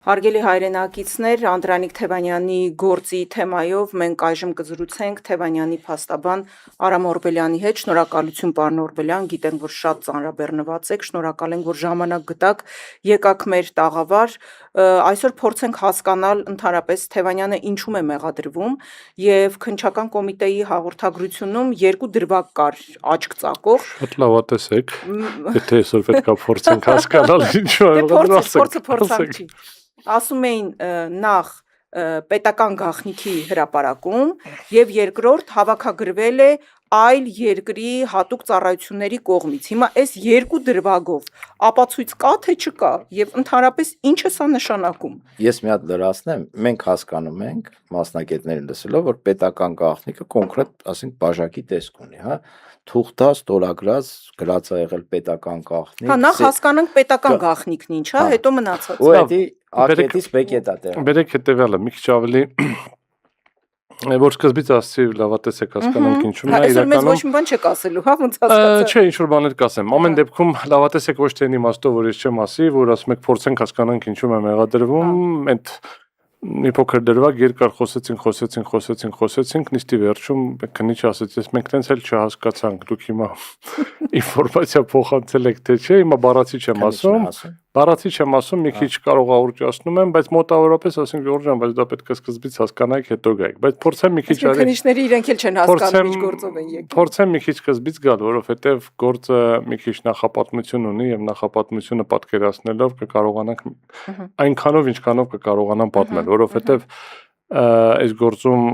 Հարգելի հայրենակիցներ, Անդրանիկ Թևանյանի գործի թեմայով մենք այժմ կզրուցենք Թևանյանի փաստաբան Արամ Օրբելյանի հետ։ Շնորհակալություն, պարոն Օրբելյան, գիտենք, որ շատ ծանրաբեռնված եք, շնորհակալ ենք, որ ժամանակ գտաք, եկաք մեր տաղավար։ Այսօր փորձենք հասկանալ ընդհանրապես Թևանյանը ինչու է մեղադրվում, եւ քննչական կոմիտեի հաղորդագրությունում երկու դրվագ կար աչք ծակող։ Շատ լավատեսեք, եթե այսօր պետք է փորձենք հասկանալ ինչու է մեղադրվում։ Ասում էին նախ պետական գաղտնիքի հրապարակում եւ երկրորդ հավաքագրվել է այլ երկրի հատուկ ծառայությունների կողմից։ Հիմա այս երկու դրվագով ապացույց կա թե չկա եւ ընդհանրապես ինչ է սա նշանակում։ Ես մի հատ լրացնեմ, մենք հասկանում ենք մասնագետներին լսելով, որ պետական գաղտնիքը կոնկրետ, ասենք, բաժակի տեսք ունի, հա, թուղթա, ստորագրած, գրած ա եղել պետական գաղտնիք։ Հա, նախ հասկանանք պետական գաղտնիքն ինչ, հա, հետո մնացածը։ Ու դա ակետից բեկետ է տեղը։ Բերեք հետեւյալը, մի քիչ ավելի որ սկզբից ասացի լավատես եք հասկանանք ինչու՞ն է իրականում։ Այսօր մեզ ոչ մի բան չեք ասելու, հա, ոնց հասկացա։ Չէ, ինչ որ բաներ կասեմ։ Ամեն դեպքում լավատես եք ոչ թե այն իմաստով, որ ես չեմ ասի, որ ասում եք փորձենք հասկանանք ինչու է մեղադրվում, այդ մի փոքր դրվագ երկար խոսեցինք, նիստի վերջում քննիչ ասեց, մենք տենց էլ չհասկացանք, դուք հիմա ինֆորմացիա փոխանցել եք թե չէ, հիմա բառացի չեմ ասում, մի քիչ կարող աուրջացնում եմ, բայց մոտավորապես ասենք Ժորժ ջան, բայց դա պետք է սկզբից հասկանայիք, հետո գայիք, բայց փորձեմ մի քիչ քննիչները իրենք էլ չեն հասկանում ինչ գործով են եկել։ Փորձեմ մի քիչ սկզբից գալ, որովհետև գործը մի քիչ նախապատմություն ունի եւ նախապատմությունը պատկերացնելով կկարողանանք այնքանով ինչքանով կկարողանամ պատմել, որովհետև այս գործում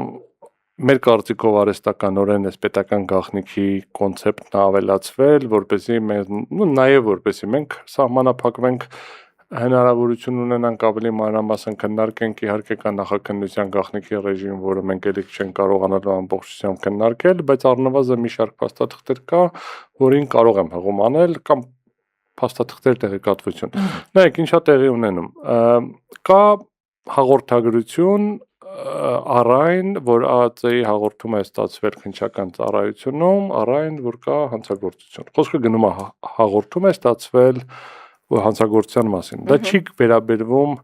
մեր կարծիքով արհեստականորեն այս պետական գաղտնիքի կոնցեպտն ավելացվել, որպեսզի նաև որպեսզի մենք սահմանափակվենք, հնարավորություն ունենանք ավելի մանրամասն քննարկենք, իհարկե կա նախաքննության գաղտնիքի ռեժիմ, որը մենք էլի չենք կարողանալ ամբողջությամբ քննարկել, բայց առնվազն մի շարք փաստաթղթեր կա, որին կարող եմ հղում անել կամ փաստաթղթեր տեղեկատվություն։ Նայեք, ինչա տեղի ունենում։ Կա հաղորդագրություն առայն, որ ԱԱԾ-ի հաղորդում է ստացվել քննչական ծառայությունում, առայն, որ կա հանցագործություն։ Խոսքը գնում է հաղորդում է ստացվել հանցագործության մասին։ Դա չի վերաբերվում,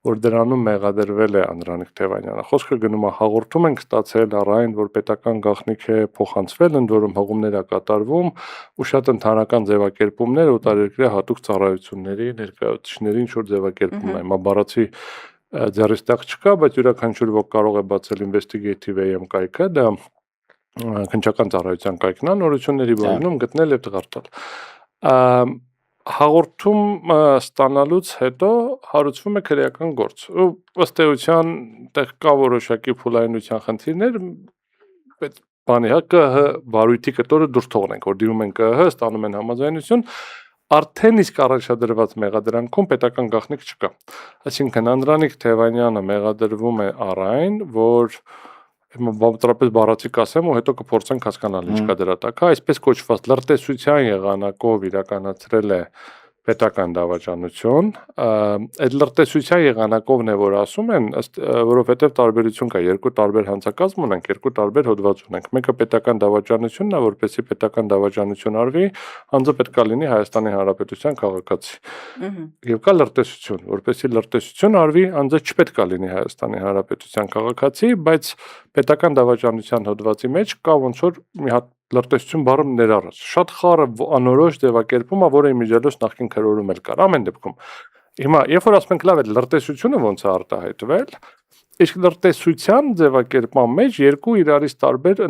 որ դրանում մեղադրվել է Անդրանիկ Թևանյանը։ Խոսքը գնում է հաղորդում ենք ստացել առայն, որ պետական գաղտնիք է փոխանցվել, ընդ որում հղումներ է կատարվում ու շատ ընդհանրական ձևակերպումներ օտարերկրյա հատուկ ծառայությունների ներկայացուցիչների ինչ-որ ձևակերպում է։ Հիմա բառացի ձեռիստեղ չկա, բայց յուրաքանչյուր ոք կարող է բացել investigative AM կայքը, դա քննչական ծառայության կայքն է, նորությունների բաժնում գտնել եւ տղարտալ։ Հաղորդում ստանալուց հետո հարուցվում է քրեական գործ։ Ու ըստ էության տեղ կա որոշակի փուլայնության խնդիրներ, այդ բանի հա ԿՀ վարույթի կտորը դուրս թողնենք, որ դիմում են ԿՀ, ստանում են համաձայնություն, արդեն իսկ առաջադրված մեղադրանքում պետական գաղտնիք չկա։ Այսինքն Անդրանիկ Թևանյանը մեղադրվում է առայն, որ բավականապես բառացի կասեմ ու հետո կփորձենք հասկանալ ինչ կա դրա տակ, այսպես կոչված լրտեսության եղանակով իրականացրել է պետական դավաճանություն, այդ լրտեսության եղանակովն է, որ ասում են, որովհետև տարբերություն կա, երկու տարբեր հանցակազմ ունենք, երկու տարբեր հոդված ունենք, մեկը պետական դավաճանությունն է, որպեսզի պետական դավաճանություն արվի, անձը պետք է լինի Հայաստանի Հանրապետության քաղաքացի։ Եվ կա լրտեսություն, որպեսզի լրտեսություն արվի, անձը չպետք է լինի Հայաստանի Հանրապետության քաղաքացի, բայց պետական դավաճանության հոդվածի մեջ կա ոնց որ մի հատ լրտեսություն բառը ներառած։ Շատ խառը անորոշ ձևակերպում է, որը իմիջիալոց նախքին քրորում էլ կար։ Ամեն դեպքում։ Հիմա, երբ որ ասում ենք լավ է լրտեսությունը ոնց է արտահայտվել, իսկ լրտեսության ձևակերպման մեջ երկու իրարից տարբեր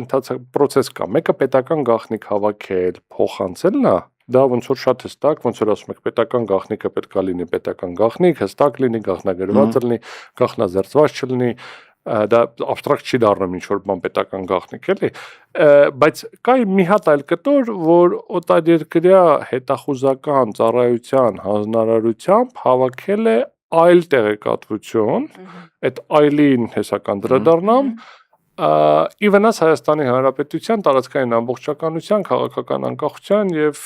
process կա։ Մեկը պետական գաղտնիք հավաքել, փոխանցելն է, դա ոնց որ շատ հստակ, ոնց որ ասում եք պետական գաղտնիքը պետք է լինի պետական գաղտնիք, հստակ լինի, գաղտնագրված լինի, գաղտնազերծված չլինի, դա abstract չի դառնում ինչ որ բան պետական գաղտնիք էլի, բայց կա մի հատ այլ կտոր, որ օտարերկրյա հետախուզական ծառայության հանձնարարությամբ հավաքել է այլ տեղեկատվություն, այդ այլին հեսական դրադառնամ, ի վնաս Հայաստանի Հանրապետության տարածքային ամբողջականության, քաղաքական անկախության եւ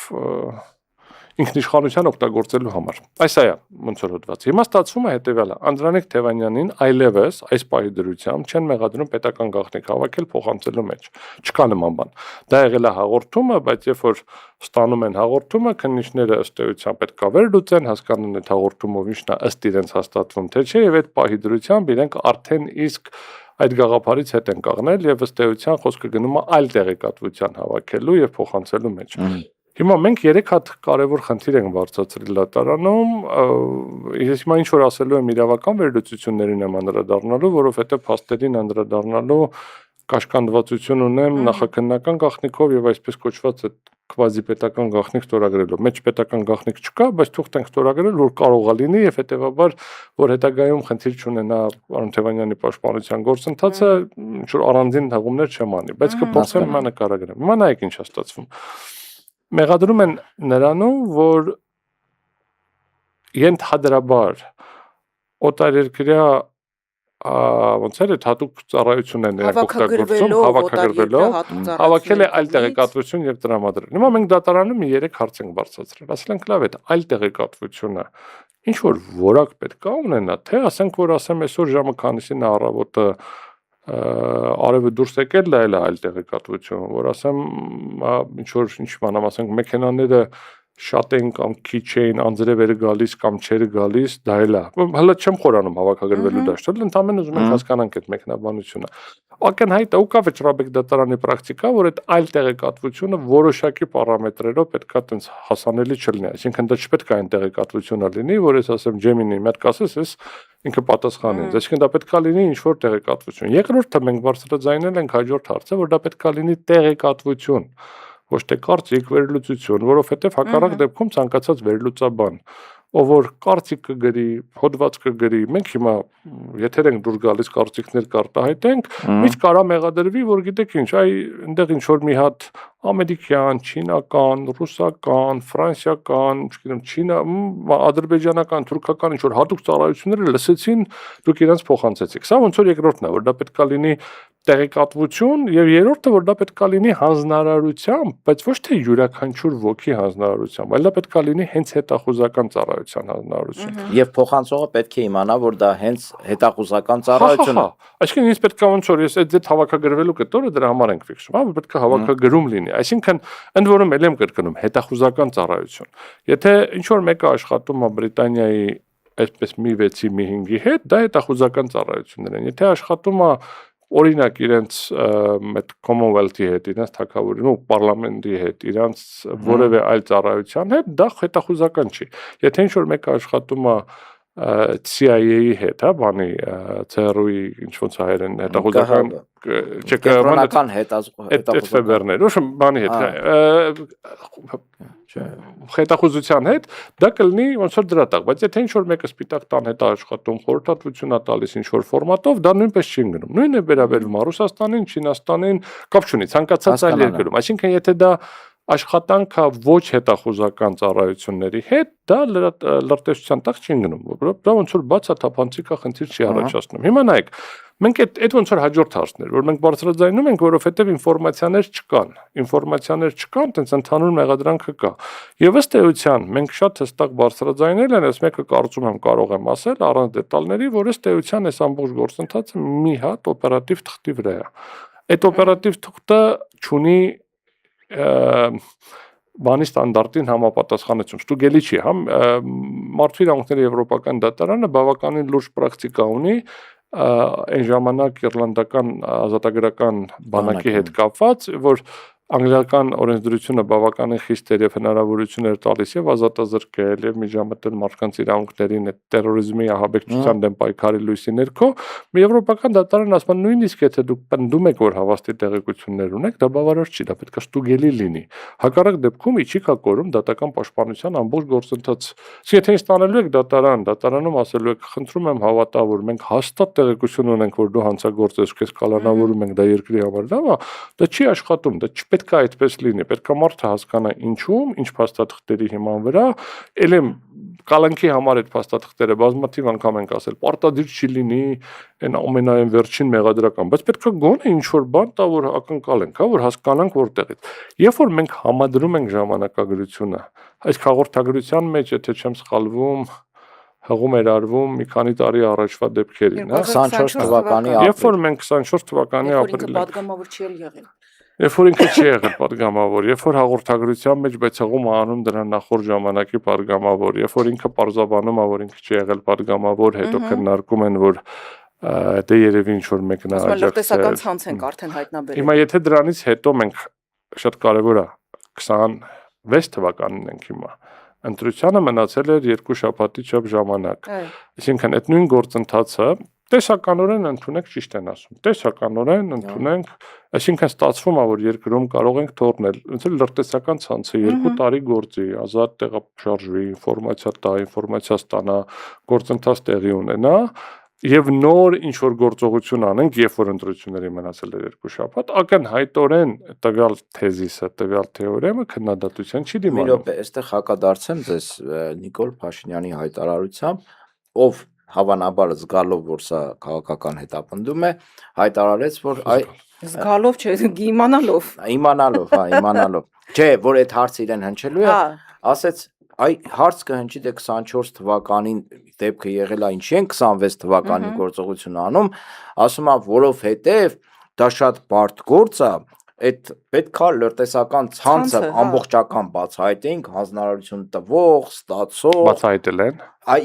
ինքնիշխանության օգտագործելու համար։ Այս է ոնց որ հոդվածը։ Հիմա ստացվում է հետևյալը. Անդրանիկ Թևանյանին այլևս այս պահի դրությամբ չեն մեղադրում պետական գաղտնիք հավաքել փոխանցելու մեջ։ Չկա նման բան։ Դա եղել է հաղորդումը, բայց երբ որ ստանում են հաղորդումը, քննիչները ըստ էության պետք է վերլուծեն, հասկանան այդ հաղորդումով ինչն է ըստ իրենց հաստատվում, թե չէ, եւ այդ պահի դրությամբ իրենք արդեն իսկ այդ գաղափարից հետ են կաղնել եւ ըստ էության խոսքը գնում է այլ տեղեկատվության հավաքելու եւ փոխանցելու մեջ։ Հիմա մենք 3 հատ կարևոր խնդիր ենք բարձրացրել դատարանում, ես հիմա ինչ որ ասելու եմ իրավական վերլուծություններին եմ անդրադառնալու, որովհետեւ փաստերին անդրադառնալու կաշկանդվածություն ունեմ նախաքննական գաղտնիքով եւ այսպես կոչված այդ կվազի պետական գաղտնիք ստորագրելով։ Մեջ պետական գաղտնիք չկա, բայց թուղթ ենք ստորագրել, որ կարող է լինի եւ հետեւաբար որ հետագայում խնդիր չունենա Արոն Թևանյանի պաշտպանության գործընթացը, ինչ որ առանձին հղումներ չեմ անի, բայց կփորձեմ հիմա նկարագրեմ։ Հիմա նայեք ինչ է ստացվում։ Մեղադրում են նրանում, որ ենթադրաբար օտարերկրյա ոնց է հատուկ ծառայություն են նրանք օգտագործում, հավաքագրվելով, հավաքել է այլ տեղեկատվություն եւ տրամադրել։ Հիմա մենք դատարանում 3 հարց ենք բարձրացրել։ Ասել ենք լավ է, այլ տեղեկատվությունը ինչ որ որակ պետք է ունենա, թե ասենք որ ասեմ այսօր ժամը քանիսին է առավոտը արևը դուրս եկել դա էլ է այլ տեղեկատվություն, որ ասեմ ինչ որ ինչ բանամ ասենք մեքենաները շատ են կամ քիչ էին, անձրևերը գալիս կամ չերը գալիս, դա էլ է։ Հələ չեմ խորանում հավաքագրվելու դաշտել, ընդհանրապես ուզում ենք հասկանանք այդ մեկնաբանությունը։ Ակնհայտ է ու կա Վեճռաբեկ դատարանի պրակտիկա, որ այդ այլ տեղեկատվությունը որոշակի պարամետրերով պետքա տենց հասանելի չլինի, այսինքն դա չպետք է այն տեղեկատվությունը լինի, որ ես ասեմ Gemini-ի մոտ կասես, ես ինքը պատասխանի ինձ, այսինքն դա պետքա լինի ինչ որ տեղեկատվություն։ Երկրորդը մենք բարձրաձայնել ենք հաջորդ հարցը, որ դա պետքա լինի տեղեկատվություն ոչ թե կարծիք վերլուծություն, որովհետև հակառակ դեպքում ցանկացած վերլուծաբան, ով որ կարծիք կգրի, հոդված կգրի, մենք հիմա եթե ենք դուրս գալիս կարծիքներ կարտահայտենք, միշտ կարա մեղադրվի, որ գիտեք ինչ, այ այնտեղ ինչ որ մի հատ ամերիկյան, չինական, ռուսական, ֆրանսիական, չգիտեմ, ադրբեջանական, թուրքական ինչ որ հատուկ ծառայությունները լսեցին, դուք իրենց փոխանցեցիք։ Սա ոնց որ երկրորդն է, որ դա պետքա լինի տեղեկատվություն եւ երրորդը որ դա պետքա լինի հանձնարարությամբ, բայց ոչ թե յուրաքանչյուր ոգի հանձնարարությամբ, այլ դա պետքա լինի հենց հետախուզական ծառայության հանձնարարություն։ Եվ փոխանցողը պետք է իմանա, որ դա հենց հետախուզական ծառայությունն է։ Այսինքն ինձ պետքա ոնց որ ես այդ հավաքագրվելու կտորը դրա համար ենք ֆիքսում, հա, պետքա հավաքագրում լինի։ Այսինքն ընդ որում ել եմ կրկնում հետախուզական ծառայություն։ Եթե ինչ որ մեկը աշխատում է Բրիտանիայի այսպես մի 6-ի մի 5-ի հետ, դա հետախուզական ծառայություններ են։ Եթե աշխատում է օրինակ իրենց այդ Commonwealth-ի հետ, իրենց թագավորի ու պարլամենտի հետ, իրենց որևէ այլ ծառայության հետ, դա հետախուզական չի։ Եթե ինչ որ մեկը աշխատում է CIA-ի հետ, հա, բանի ՑՌՈ-ի ինչ ոնց հայերեն հետախուզական կենտրոնական հետախուզական ուշ բանի հետ հետախուզության հետ դա կլինի ոնց որ դրա տակ, բայց եթե ինչ որ մեկը սպիտակ տան հետ աշխատում, խորհրդատվություն է տալիս ինչ որ ֆորմատով, դա նույնպես չի գնում։ Նույնն է վերաբերում Ռուսաստանին, Չինաստանին, կապ չունի, ցանկացած այլ երկրում։ Այսինքն եթե դա աշխատանքը ոչ հետախուզական ծառայությունների հետ, դա լրտեսության տակ չի գնում։ Դա ոնց որ բացաթափանցիկ խնդիր չի առաջացնում։ Հիմա նայեք, մենք այդ ոնց որ հաջորդ հարցն էր, որ մենք բարձրաձայնում ենք, որովհետև ինֆորմացիաներ չկան, տենց ընդհանուր մեղադրանքը կա։ Եվ ըստ էության մենք շատ հստակ բարձրաձայնել են, ես մեկը կարծում եմ կարող եմ ասել առանց դետալների, որ ըստ էության այս ամբողջ գործընթացը մի հատ օպերատիվ թղթի վրա է։ Այդ օպերատիվ թղթը ունի բանի ստանդարտին համապատասխանեցում, ստուգելի չի, հա, Մարդու իրավունքների եվրոպական դատարանը բավականին լուրջ պրակտիկա ունի այն ժամանակ իռլանդական ազատագրական բանակի հետ կապված, որ անգլիական օրենսդրությունը բավականին խիստ էր եւ հնարավորություններ տալիս եւ ազատազրկել եւ միջամտել մարդկանց իրավունքներին տերորիզմի ահաբեկչության դեմ պայքարի լույսի ներքո եվրոպական դատարանն ասում է նույնիսկ եթե դուք պնդում եք որ հավաստի տեղեկություններ ունեք դա բավարար չի, դա պետք է ստուգելի լինի։ Հակառակ դեպքում իջի կա կորում դատական պաշտպանության ամբողջ գործընթաց։ Եթե ինձ տանելու եք դատարանում ասելու եք խնդրում եմ հավատա որ մենք հաստատ տեղեկություն ունենք որ դու հանցագործ ես, քեզ կալանավորում ենք դա երկրի համար, դա չի աշխատում, դա չպետք պետք է այդպես լինի, պետք է մարդը հասկանա ինչում, ինչ փաստաթղթերի հիման վրա, ելեմ կալանքի համար այդ փաստաթղթերը բազմաթիվ անգամ ենք ասել, պարտադիր չի լինի այն ամենայն վերջին մեղադրական, բայց պետք է գոնե ինչ որ բան տա, որ ակնկալենք, հա, որ հասկանանք որտեղից։ Երբ որ մենք համադրում ենք ժամանակագրությունը, այս հաղորդագրության մեջ, եթե չեմ սխալվում, հղում էր արվում մի քանի տարի առաջվա դեպքերին, հա, 24 թվականի երբ որ մենք 24 թվականի Ինքը ապրիլին պատգամավոր չի եղել։ Երբ որ ինքը չի եղել պատգամավոր, երբ որ հաղորդագրության մեջ բայց հղում անում դրան նախորդ ժամանակի պատգամավոր, երբ որ ինքը պարզաբանում է, որ ինքը չի եղել պատգամավոր, հետո քննարկում են, որ դե երևի ինչ որ մեկն է Լրտեսական ցանց ենք արդեն հայտնաբերել։ Հիմա եթե դրանից հետո մենք շատ կարևոր է 26 թվականին ենք հիմա ընտրությանը մնացել էր 2 շաբաթի չափ ժամանակ։ Այսինքն այդ նույն գործընթացը տեսականորեն ընդունենք, ճիշտ են ասում։ Տեսականորեն ընդունենք, այսինքն ստացվում է, որ երկրում կարող ենք թողնել, ոնց էլ լրտեսական ցանցը 2 տարի գործի, ազատ տեղաշարժվի, ինֆորմացիա տա, ինֆորմացիա ստանա, գործընթաց տեղի ունենա, եւ նոր ինչ որ գործողություն անենք, երբ որ ընտրությունների մնացել էր 2 շաբաթ, ակնհայտորեն տվյալ թեզիսը, տվյալ թեորեմը քննադատության չի Մի դիմանում։ րոպե, այստեղ հակադարձեմ ձեզ Նիկոլ Փաշինյանի հայտարարությամբ, ով հավանաբար զգալով, որ սա քաղաքական հետապնդում է, հայտարարեց, որ Զգալով չէ, իմանալով։ իմանալով։ Չէ, որ այդ հարցը իրեն հնչելու է, ասեց հարց կհնչի դե 24 թվականին դեպքը եղել է ինչի են 26 թվականին գործողություն անում, ասում է, որովհետև դա շատ բարդ գործ է, այդ պետքա լրտեսական ցանցը ամբողջական բացահայտենք, հանձնարարություն տվող, ստացող, Բացահայտել են։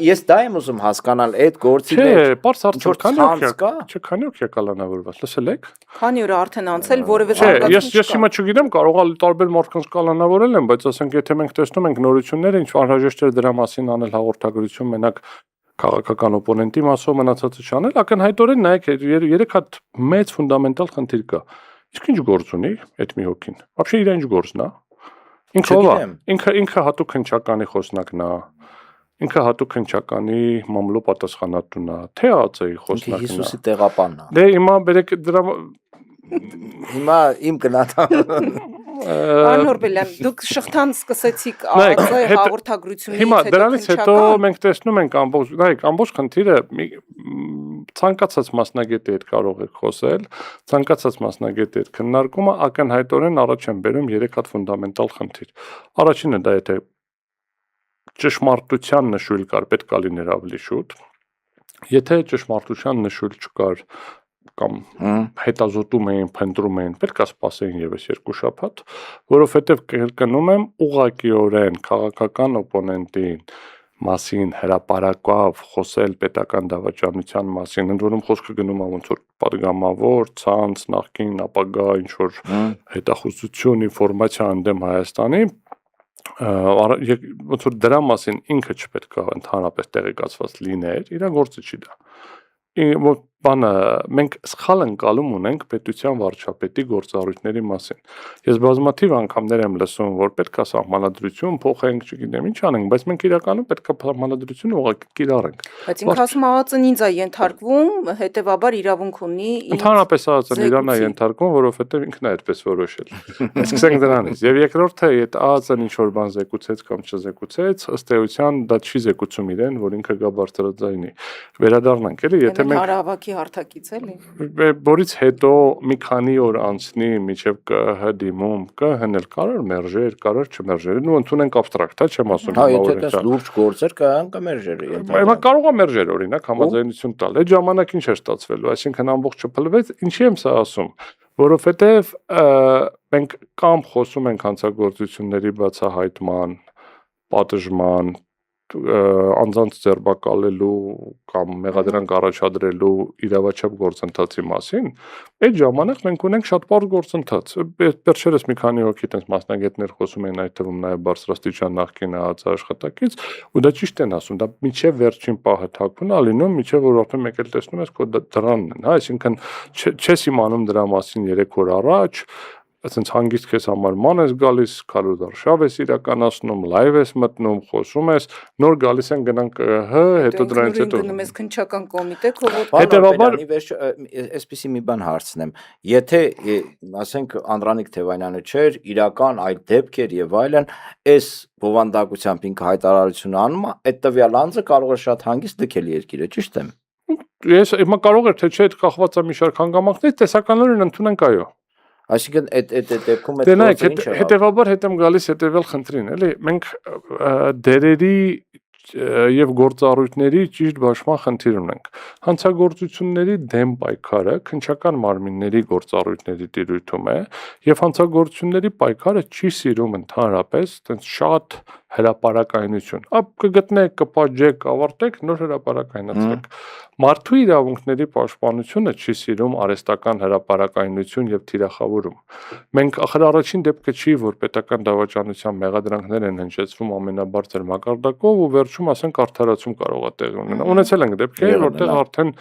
Ես դա եմ ուզում հասկանալ այդ գործի Չէ, մեջ։ բարձ հարցը քանի օր է կալանավորված, լսել եք։ Քանի օր արդեն անցել, որևէ Չէ, ես հիմա չգիտեմ, կարող է տարբեր մարդկանց կալանավորել են, բայց ասենք եթե մենք տեսնում ենք նորությունները, ինչ անհրաժեշտ էր դրա մասին անել հաղորդագրություն մենակ քաղաքական օպոնենտի մասով մնացածը չանել, ակնհայտորեն նայեք 3 հատ մեծ ֆունդամենտալ խնդիր կա։ Իսկ ինչ գործ ունի այդ մի հոգին։ Вообще իր ինչ գործն է։ Ինքը հատուկ հնչականի խոսնակն է։ Ինքը հատուկ հնչականի մամլո պատասխանատուն է, թե ԱԾ-ի խոսնակն է։ Հիսուսի տեղապանն է։ Դե հիմա բերեք դրա Հիմա իմ գնահատականը Պարոն Օրբելյան, դուք շղթան սկսեցիք ԱԾ հաղորդագրությունից Հիմա դրանից հետո մենք տեսնում ենք ամբողջ խնդիրը ցանկացած մասնագետի հետ կարող եք խոսել, ցանկացած մասնագետի հետ քննարկումը ակնհայտորեն առաջ են բերում 3 հատ ֆունդամենտալ խնդիր։ Առաջինը դա եթե ճշմարտության նշույլ կար, պետք է լիներ ավելի շուտ։ Եթե ճշմարտության նշույլ չկար կամ հետազոտում էին, փնտրում էին, պետք է սպասեին եւս 2 շաբաթ, որովհետեւ կրկնում եմ ուղղակիորեն քաղաքական օպոնենտին մասին հրապարակավ խոսել պետական դավաճանության մասին, ընդ որում խոսքը գնում է ոնց որ պատգամավոր, ցանց, նախկին, ապագա ինչ որ հետախուզություն, ինֆորմացիա ընդդեմ Հայաստանի, ոնց որ դրա մասին ինքը չպետք է ընդհանրապես տեղեկացված լիներ, իր գործը չի դա։ Բանը մենք սխալ ընկալում ունենք պետության վարչապետի գործառույթների մասին։ Ես բազմաթիվ անգամներ եմ լսում, որ պետք է սահմանադրություն փոխենք, չգիտեմ ինչ անենք, բայց մենք իրականում պետք է սահմանադրությունը ուղղակի կիրառենք։ Բայց ինքը ասում է ԱԾ-ն ինձ է ենթարկվում, հետեւաբար իրավունք ունի։ Într-adevăr ԱԾ-ն իրան է ենթարկվում, որովհետև ինքն է այդպես որոշել։ Սկսենք դրանից։ Եվ երկրորդը, եթե ԱԾ-ն ինչ որ բան զեկուցեց կամ չզեկուցեց, ըստ էության դա չի զեկուցում իրեն, որ ինքը գա բարձրաձայնի։ Վերադառնանք, էլի, եթե մենք հարավակի հարթակից էլի։ Որից հետո մի քանի օր անցնի, միջև ԿՀ դիմում, ԿՀ-ն էլ կարող մերժեր, կարող չմերժեր, ու ընդունենք абստրակտ, հա, չեմ ասում։ Հա, եթե դες լուրջ գործեր ԿՀ-ն կմերժեր։ Հիմա կարող է մերժեր, օրինակ, համաձայնություն տալ։ Այդ ժամանակ ինչ է ստացվելու, այսինքն ամբողջը փլվեց, ինչի եմ սա ասում, որովհետև մենք կամ խոսում ենք հանցագործությունների բացահայտման, պատժման, անձանց ձերբակալելու կամ մեղադրանք առաջադրելու իրավաչափ գործընթացի մասին, այդ ժամանակ մենք ունենք շատ բարձր գործընթաց։ Վերջերս մի քանի հոգի այդպես մասնագետներ խոսում են այդ թվում նաև բարձրաստիճան նախկին ԱԱԾ աշխատակից, ու դա ճիշտ են ասում, դա միջև վերջին պահը թաքուն է լինում, միջև որ արդեն մեկ էլ տեսնում ես քո դրանն են, հա, այսինքն չես իմանում դրա մասին 3 օր առաջ, Այսինքն հանգիստ քեզ համար ման ես գալիս, քարոզար շավ ես իրականացնում, լայվ ես մտնում, խոսում ես, նոր գալիս են գնանք հետո դրանից հետո գնում ես քննչական կոմիտե քո հետևաբար այսպեսի մի բան հարցնեմ, եթե ասենք Անդրանիկ Թևանյանը չէր, իրական այլ դեպք էր եւ այլն, այս բովանդակությամբ ինքը հայտարարություն անում, այդ տվյալ անձը կարող է շատ հանգիստ լքել երկիրը, ճիշտ եմ։ Ես հիմա կարող էր թե չէ այդ կախված է մի շարք հանգամանքներից, տեսականորեն ընդունենք այո։ Այսինքն այդ դեպքում այդ գործը ինչ է։ Հետևաբար հետ եմ գալիս հետևյալ խնդրին, էլի, մենք դերերի եւ գործառույթների ճիշտ բաշխման խնդիր ունենք։ Հանցագործությունների դեմ պայքարը քննչական մարմինների գործառույթների տիրույթում է եւ հանցագործությունների պայքարը չի սիրում ընդհանրապես այդպես շատ հրապարակայնություն։ Ապ կգտնեք, կպաճեք, կավարտեք, նոր հրապարակայնացրեք։ Մարդու իրավունքների պաշտպանությունը չի սիրում արհեստական հրապարակայնություն եւ թիրախավորում։ Մենք ախր առաջին դեպքը չի, որ պետական դավաճանության մեղադրանքներ են հնչեցվում ամենաբարձր մակարդակով ու վերջում ասենք արդարացում կարող է տեղի ունենալ։ Ունեցել ենք դեպքեր, որտեղ արդեն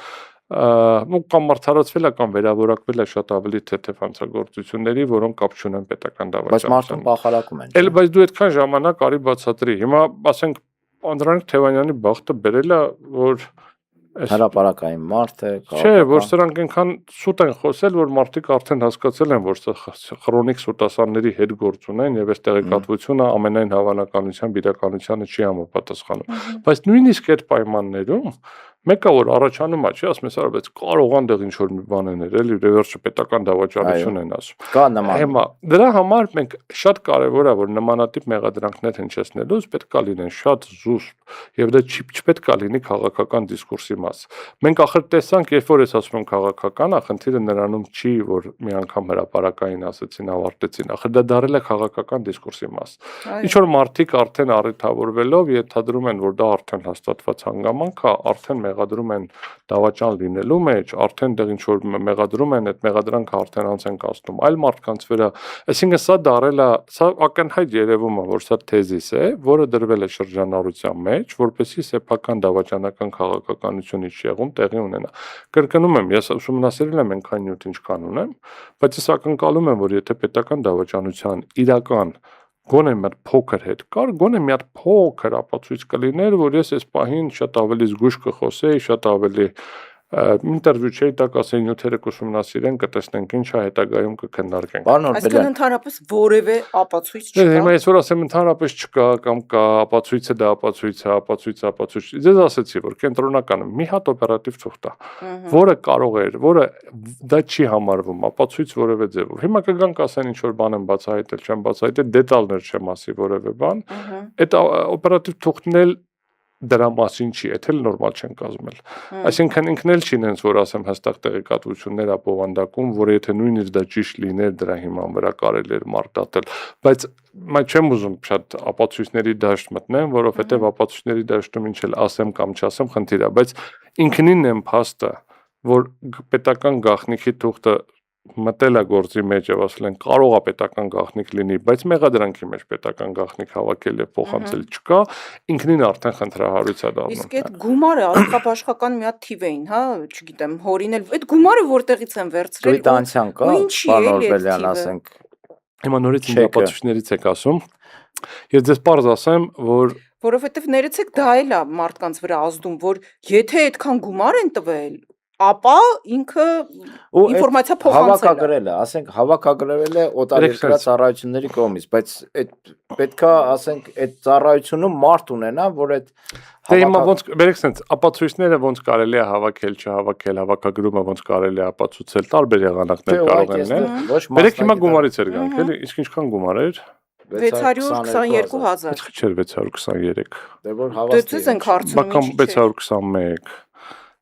կամ արդարացվել է կամ վերավորակվել է շատ ավելի թեթև հանցագործությունների, որոնք կապ չունեն պետական դավաճանությամբ։ Բայց մարդուն պախարակում են։ Էլ բայց դու այդքան ժամանակ արի բացատրի։ Հիմա ասենք Անդրանիկ Թևանյանի բախտը բերել է, որ հրապարակային մարդ է, չէ, որ սրանք այնքան սուտ են խոսել, որ մարդիկ արդեն հասկացել են, որ սա քրոնիկ սուտասանների հետ գործ ունեն եւ այս տեղեկատվությունը ամենայն հավանականությամբ իրականությանը չի համապատասխանում։ Բայց նույնիսկ այդ պայմաններում մեկը որ առաջանում է, չի ասում ես, բայց կարող անդեղ ինչ որ մի բան եներ, էլի վերջը պետական դավաճանություն են ասում։ Կա նման։ Հիմա դրա համար մենք շատ կարևոր է, որ նմանատիպ մեղադրանքներ հնչեցնելուց պետք է լինեն շատ զուսպ եւ դա չպետք է լինի քաղաքական դիսկուրսի մաս։ Մենք ախր տեսանք, երբ որ ես ասում եմ քաղաքական, խնդիրը նրանում չի, որ մի անգամ հրապարակային ասեցին, ավարտեցին, ախր դա դարել է քաղաքական դիսկուրսի մաս։ Ինչ որ մարդիկ արդեն առիթավորվելով ենթադրում են, որ դա արդեն հաստատված հանգամանք է, արդեն մեղադրում են դավաճան լինելու մեջ, արդեն դեռ ինչ որ մեղադրում են, այդ մեղադրանքը արդեն անց են կացնում այլ մարդկանց վրա։ Այսինքն սա դարել է, սա ակնհայտ երևում է, որ սա թեզիս է, որը դրվել է շրջանառության մեջ, որպեսզի սեփական դավաճանական քաղաքականություն իջեղում տեղի ունենա։ Կրկնում եմ, ես ուսումնասիրել եմ այնքան նյութ ինչքան ունեմ, բայց ես ակնկալում եմ, որ եթե պետական դավաճանության իրական գոնե մի հատ փոքր հետ կար, գոնե մի հատ փոքր ապացույց կլիներ, որ ես այս պահին շատ ավելի զգույշ կխոսեի, շատ ավելի ինտերվյու չէի տակ ասեի նյութերը կուսումնասիրեն, կտեսնենք ինչ է, հետագայում կքննարկենք։ Այսինքն ընդհանրապես որևէ ապացույց չկա։ Հիմա ես որ ասեմ ընդհանրապես չկա կամ կա, ապացույցը դա ապացույց։ Ձեզ ասեցի, որ կենտրոնականը մի հատ օպերատիվ թուղթ է, որը կարող էր, որը դա չի համարվում ապացույց որևէ ձևով։ Հիմա կգանք ասեն ինչ որ բան եմ բացահայտել, չեմ բացահայտել, դետալներ չեմ ասի որևէ բան։ Այդ օպերատիվ թուղթն էլ դրա մասին չի, եթե նորմալ չեն կազմել։ Այսինքն ինքն էլ չի նենց որ ասեմ հստակ տեղեկատվություններ ապովանդակում, որ եթե նույնիսկ դա ճիշտ լիներ, դրա հիման վրա կարելի էր մարտատել, բայց մայ չեմ ուզում շատ ապացույցների դաշտ մտնեմ, որովհետև ապացույցների դաշտում ինչ էլ ասեմ կամ չասեմ խնդիր է, բայց ինքնին եմ փաստը, որ պետական գաղտնիքի թուղթը մտել է գործի մեջ եւ ասել են կարող է պետական գաղտնիք լինի, բայց մեղադրանքի մեջ պետական գաղտնիք հավաքել եւ փոխանցել չկա, ինքնին արդեն խնդրահարույց է դառնում։ Իսկ այդ գումարը առողջապաշխական մի հատ թիվ էին, հա, չգիտեմ, հորին էլ այդ գումարը որտեղից են վերցրել։ Կվիտանցիան կա, պարոն Օրբելյան, ասենք։ Հիմա նորից ինձ ապացույցներից եք ասում։ Ես ձեզ պարզ ասեմ, որ որովհետեւ ներեցեք դա էլ է մարդկանց վրա ազդում, որ եթե այդքան գումար են տվել, ապա ինքը ինֆորմացիա փոխանցել է։ Հավաքագրել է, ասենք հավաքագրվել է օտարերկրյա ծառայությունների կողմից, բայց այդ պետքա ասենք այդ ծառայությունում մարդ ունենա, որ այդ հիմա ոնց բերեք sense ապացույցները ոնց կարելի է հավաքել, չհավաքել, հավաքագրումը ոնց կարելի է ապացուցել, տարբեր եղանակներ կարող են լինել։ Բերեք հիմա գումարից էր գանք, էլի, իսկ ինչքան գումար էր։ 622,000։ Ինչ չէր 623։ Դե որ հավաստի։ Դե ցենց հարցնում Բական 621։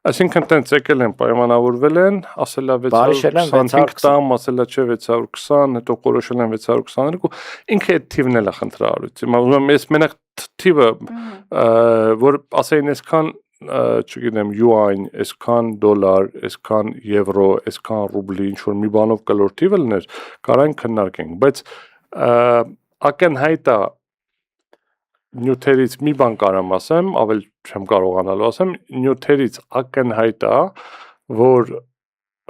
Այսինքն տենց եկել են, պայմանավորվել են, ասել է 625 տամ, ասել է չէ 620, հետո որոշել են 622, ինքը այդ թիվն էլ է խնդրահարույց։ Հիմա ուզում եմ ես մենակ թիվը, որ ասեին այսքան, չգիտեմ, յուան, այսքան դոլար, այսքան եվրո, այսքան ռուբլի, ինչ որ մի բանով կլոր թիվը լիներ, կարային քննարկենք, բայց ակնհայտ է նյութերից մի բան կարամ ասեմ, ավել չեմ կարողանալու ասեմ, նյութերից ակնհայտ է, որ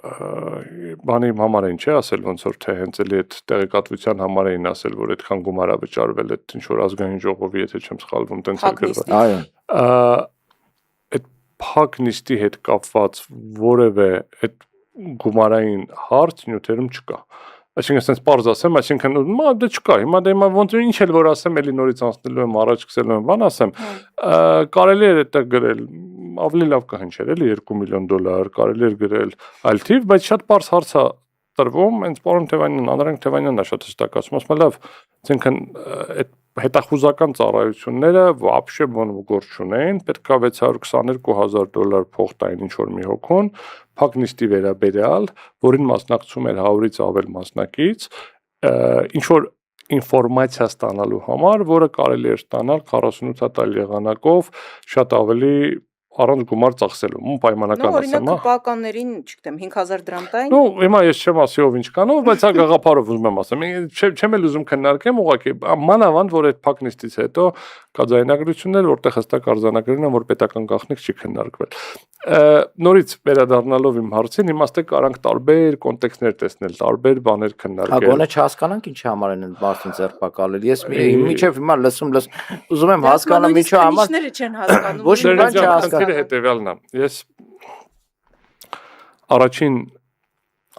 բանի համար էին չէ ասել ոնց որ թե հենց էլի այդ տեղեկատվության համար էին ասել որ այդքան գումար է վճարվել այդ ինչ որ ազգային ժողովի եթե չեմ սխալվում տենց էր գրված այո այդ փակ նիստի հետ կապված որևէ այդ գումարային հարց նյութերում չկա այսինքն sense պարզ ասեմ այսինքն դե չկա հիմա ոնց ինչ էլ որ ասեմ էլի նորից անցնելու եմ առաջ սկսելու եմ բան ասեմ կարելի է այդտեղ գրել ավելի լավ կհնչեր էլի $2 միլիոն կարելի է գրել այլ թիվ բայց շատ պարզ հարց է տրվում հենց պարոն Թևանյանն Անդրանիկ Թևանյանն է շատ հստակացում ասում է լավ այսինքն այդ հետախուզական ծառայությունները вообще գործ չունեն պետք է $622,000 փող տային ինչ որ մի հոգուն փակ նիստի վերաբերյալ որին մասնակցում էր 100-ից ավել մասնակից ինչ որ ինֆորմացիա ստանալու համար որը կարելի էր ստանալ 48 հատալ եղանակով շատ ավելի առանց գումար ծախսելու պայմանական ասեմ օրինակ պականներին չգիտեմ 5000 դրամ տային նո հիմա ես չեմ ասի ով ինչ կանով բայց հա գաղափարով ուզում եմ ասեմ չեմ էլ ուզում քննարկեմ ուղղակի մանավանդ որ այդ փակ նիստից հետո կա ձայնագրություններ որտեղ հստակ արձանագրվում է որ պետական գաղտնիք չի քննարկվել նորից վերադառնալով իմ հարցին իմաստե կարանք տարբեր կոնտեքստներ տեսնել տարբեր բաներ քննարկել հա գոնե չհասկանանք ինչի համար են մարդուն ձերբակալել ես միջև հիմա լսում ուզում եմ հասկանամ ինչի համար ինչները չեն հասկանում ոչ մի բան չհասկանում հետևյալն է ես առաջին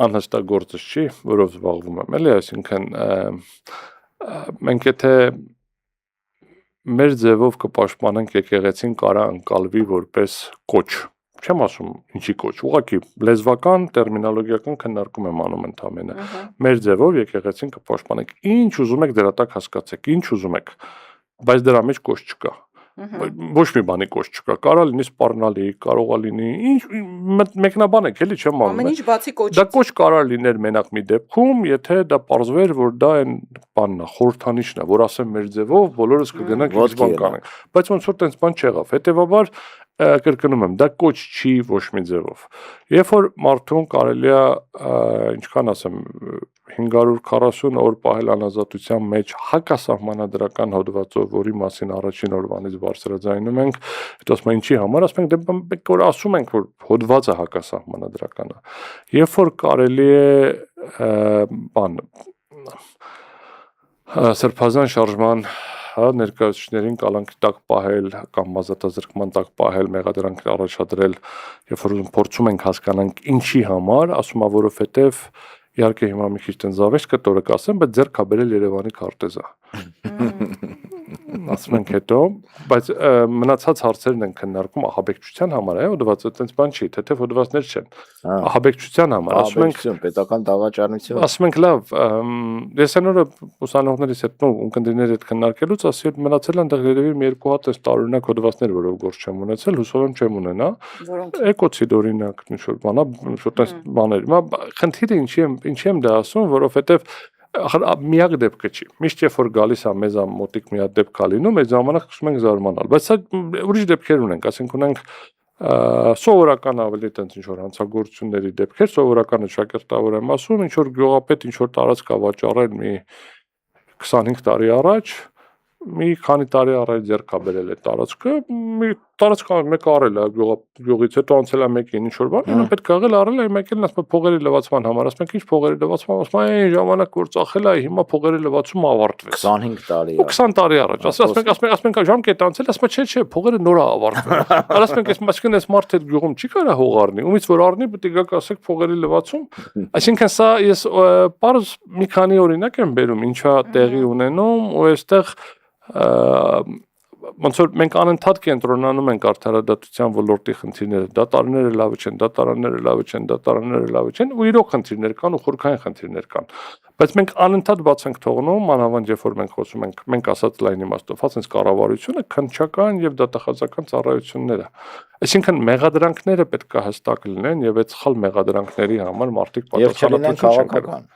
անհստակ գործը չի որով զբաղվում եմ էլի այսինքն մենք եթե մեր ձևով կպաշտպանենք եկեղեցին կարա անցալվի որպես կոչ չեմ ասում ինչի կոչ ուղղակի լեզվական տերմինոլոգիական քննարկում եմ անում ընդամենը մեր ձևով եկեղեցին կպաշտպանենք ինչ ուզում եք դրա տակ հասկացեք ինչ ուզում եք բայց դրա մեջ կոչ չկա ոչ մի բանի կոչ չկա կարա լինի սպառնալի կարող է լինի ինչ մեկնաբան եք էլի չեմ անում ամեն ինչ բացի կոչից դա կոչ կարա լիներ մենակ մի դեպքում եթե դա պարզվեր որ դա այն բանն է խորհրդանիշն է որ ասեմ մեր ձևով բոլորս կգնանք ինչ բան կանենք բայց ոնց որ տենց բան չեղավ հետեւաբար կրկնում եմ դա կոչ չի ոչ մի ձևով երբ որ մարդուն կարելի է ինչքան ասեմ 540 օր պահել անազատության մեջ հակասահմանադրական հոդվածով, որի մասին առաջին օրվանից բարձրաձայնում ենք, հետո ասում են ինչի համար, ասում ենք դե մենք որ ասում ենք որ հոդվածը հակասահմանադրական է։ Երբ որ կարելի է բան սրբազան շարժման ներկայացուցիչներին կալանքի տակ պահել կամ ազատազրկման տակ պահել, մեղադրանք առաջադրել, երբ որ փորձում ենք հասկանանք ինչի համար, ասում է որովհետև իհարկե հիմա մի քիչ տեն զավեշտ կտորը կասեմ, բայց ձեռք է բերել Երևանի քարտեզը։ Ասում ենք հետո, բայց մնացած հարցերն են քննարկում ահաբեկչության համար, հոդվածը այդպես բան չի, թեթև հոդվածներ չեն։ Ահաբեկչության համար, ասում ենք պետական դավաճանություն։ Ասում ենք լավ, ես այնօրը ուսանողներից հետ ունկնդիրների հետ քննարկելուց ասի որ մնացել են դեռ երևի մի երկու հատ էս տարօրինակ հոդվածներ, որով գործ չեմ ունեցել, հուսով եմ չեմ ունենա։ Էկոցիդ օրինակ, ինչ որ բանա, շուտ էս բաներ։ Հիմա խնդիրը ինչի եմ դա ասում, որովհետև միակ դեպքը չի։ Միշտ երբ որ գալիս է մեզ մոտիկ մի հատ դեպք է լինում, այդ ժամանակ սկսում ենք զարմանալ, բայց սա ուրիշ դեպքեր ունենք, ասենք ունենք սովորական ավելի տենց ինչ որ հանցագործությունների դեպքեր, սովորականը շակերտավոր եմ ասում, ինչ որ գյուղապետ ինչ որ տարածք է վաճառել մի 25 տարի առաջ, մի քանի տարի առաջ ձեռք է բերել այդ տարածքը, մի տարածք մեկ արել է գյուղից, հետո անցել է մեկին ինչ որ բան, նա պետք է աղել արել է, մեկին ասում է փողերի լվացման համար, ասում ենք ինչ փողերի լվացման, ասում է այն ժամանակ որ ծախել է, հիմա փողերի լվացումը ավարտվեց։ 25 տարի։ 20 տարի առաջ, ասում ենք ժամկետ անցել, ասում է չէ, փողերը նոր է ավարտվել։ Ասում ենք այսինքն այս մարդը այդ գյուղում չի կարա հող առնի, ումից որ առնի, պետք է գաք ասեք փողերի լվացում։ Այսինքն սա ես պարզ մի քանի օրինակ եմ բերում, ինչա տեղի ունենում ու այստեղ ոնց որ մենք անընդհատ կենտրոնանում ենք արդարադատության ոլորտի խնդիրները, դատարանները լավը չեն, դատարանները լավը չեն, դատարանները լավը չեն, ու իրոք խնդիրներ կան ու խորքային խնդիրներ կան։ Բայց մենք անընդհատ բաց ենք թողնում, մանավանդ երբ որ մենք խոսում ենք, մենք ասած լայն իմաստով, ասենց կառավարությունը, քննչական եւ դատախազական ծառայությունները։ Այսինքն մեղադրանքները պետք է հստակ լինեն եւ այդ սխալ մեղադրանքների համար մարդիկ պատասխանատվություն չեն կրում։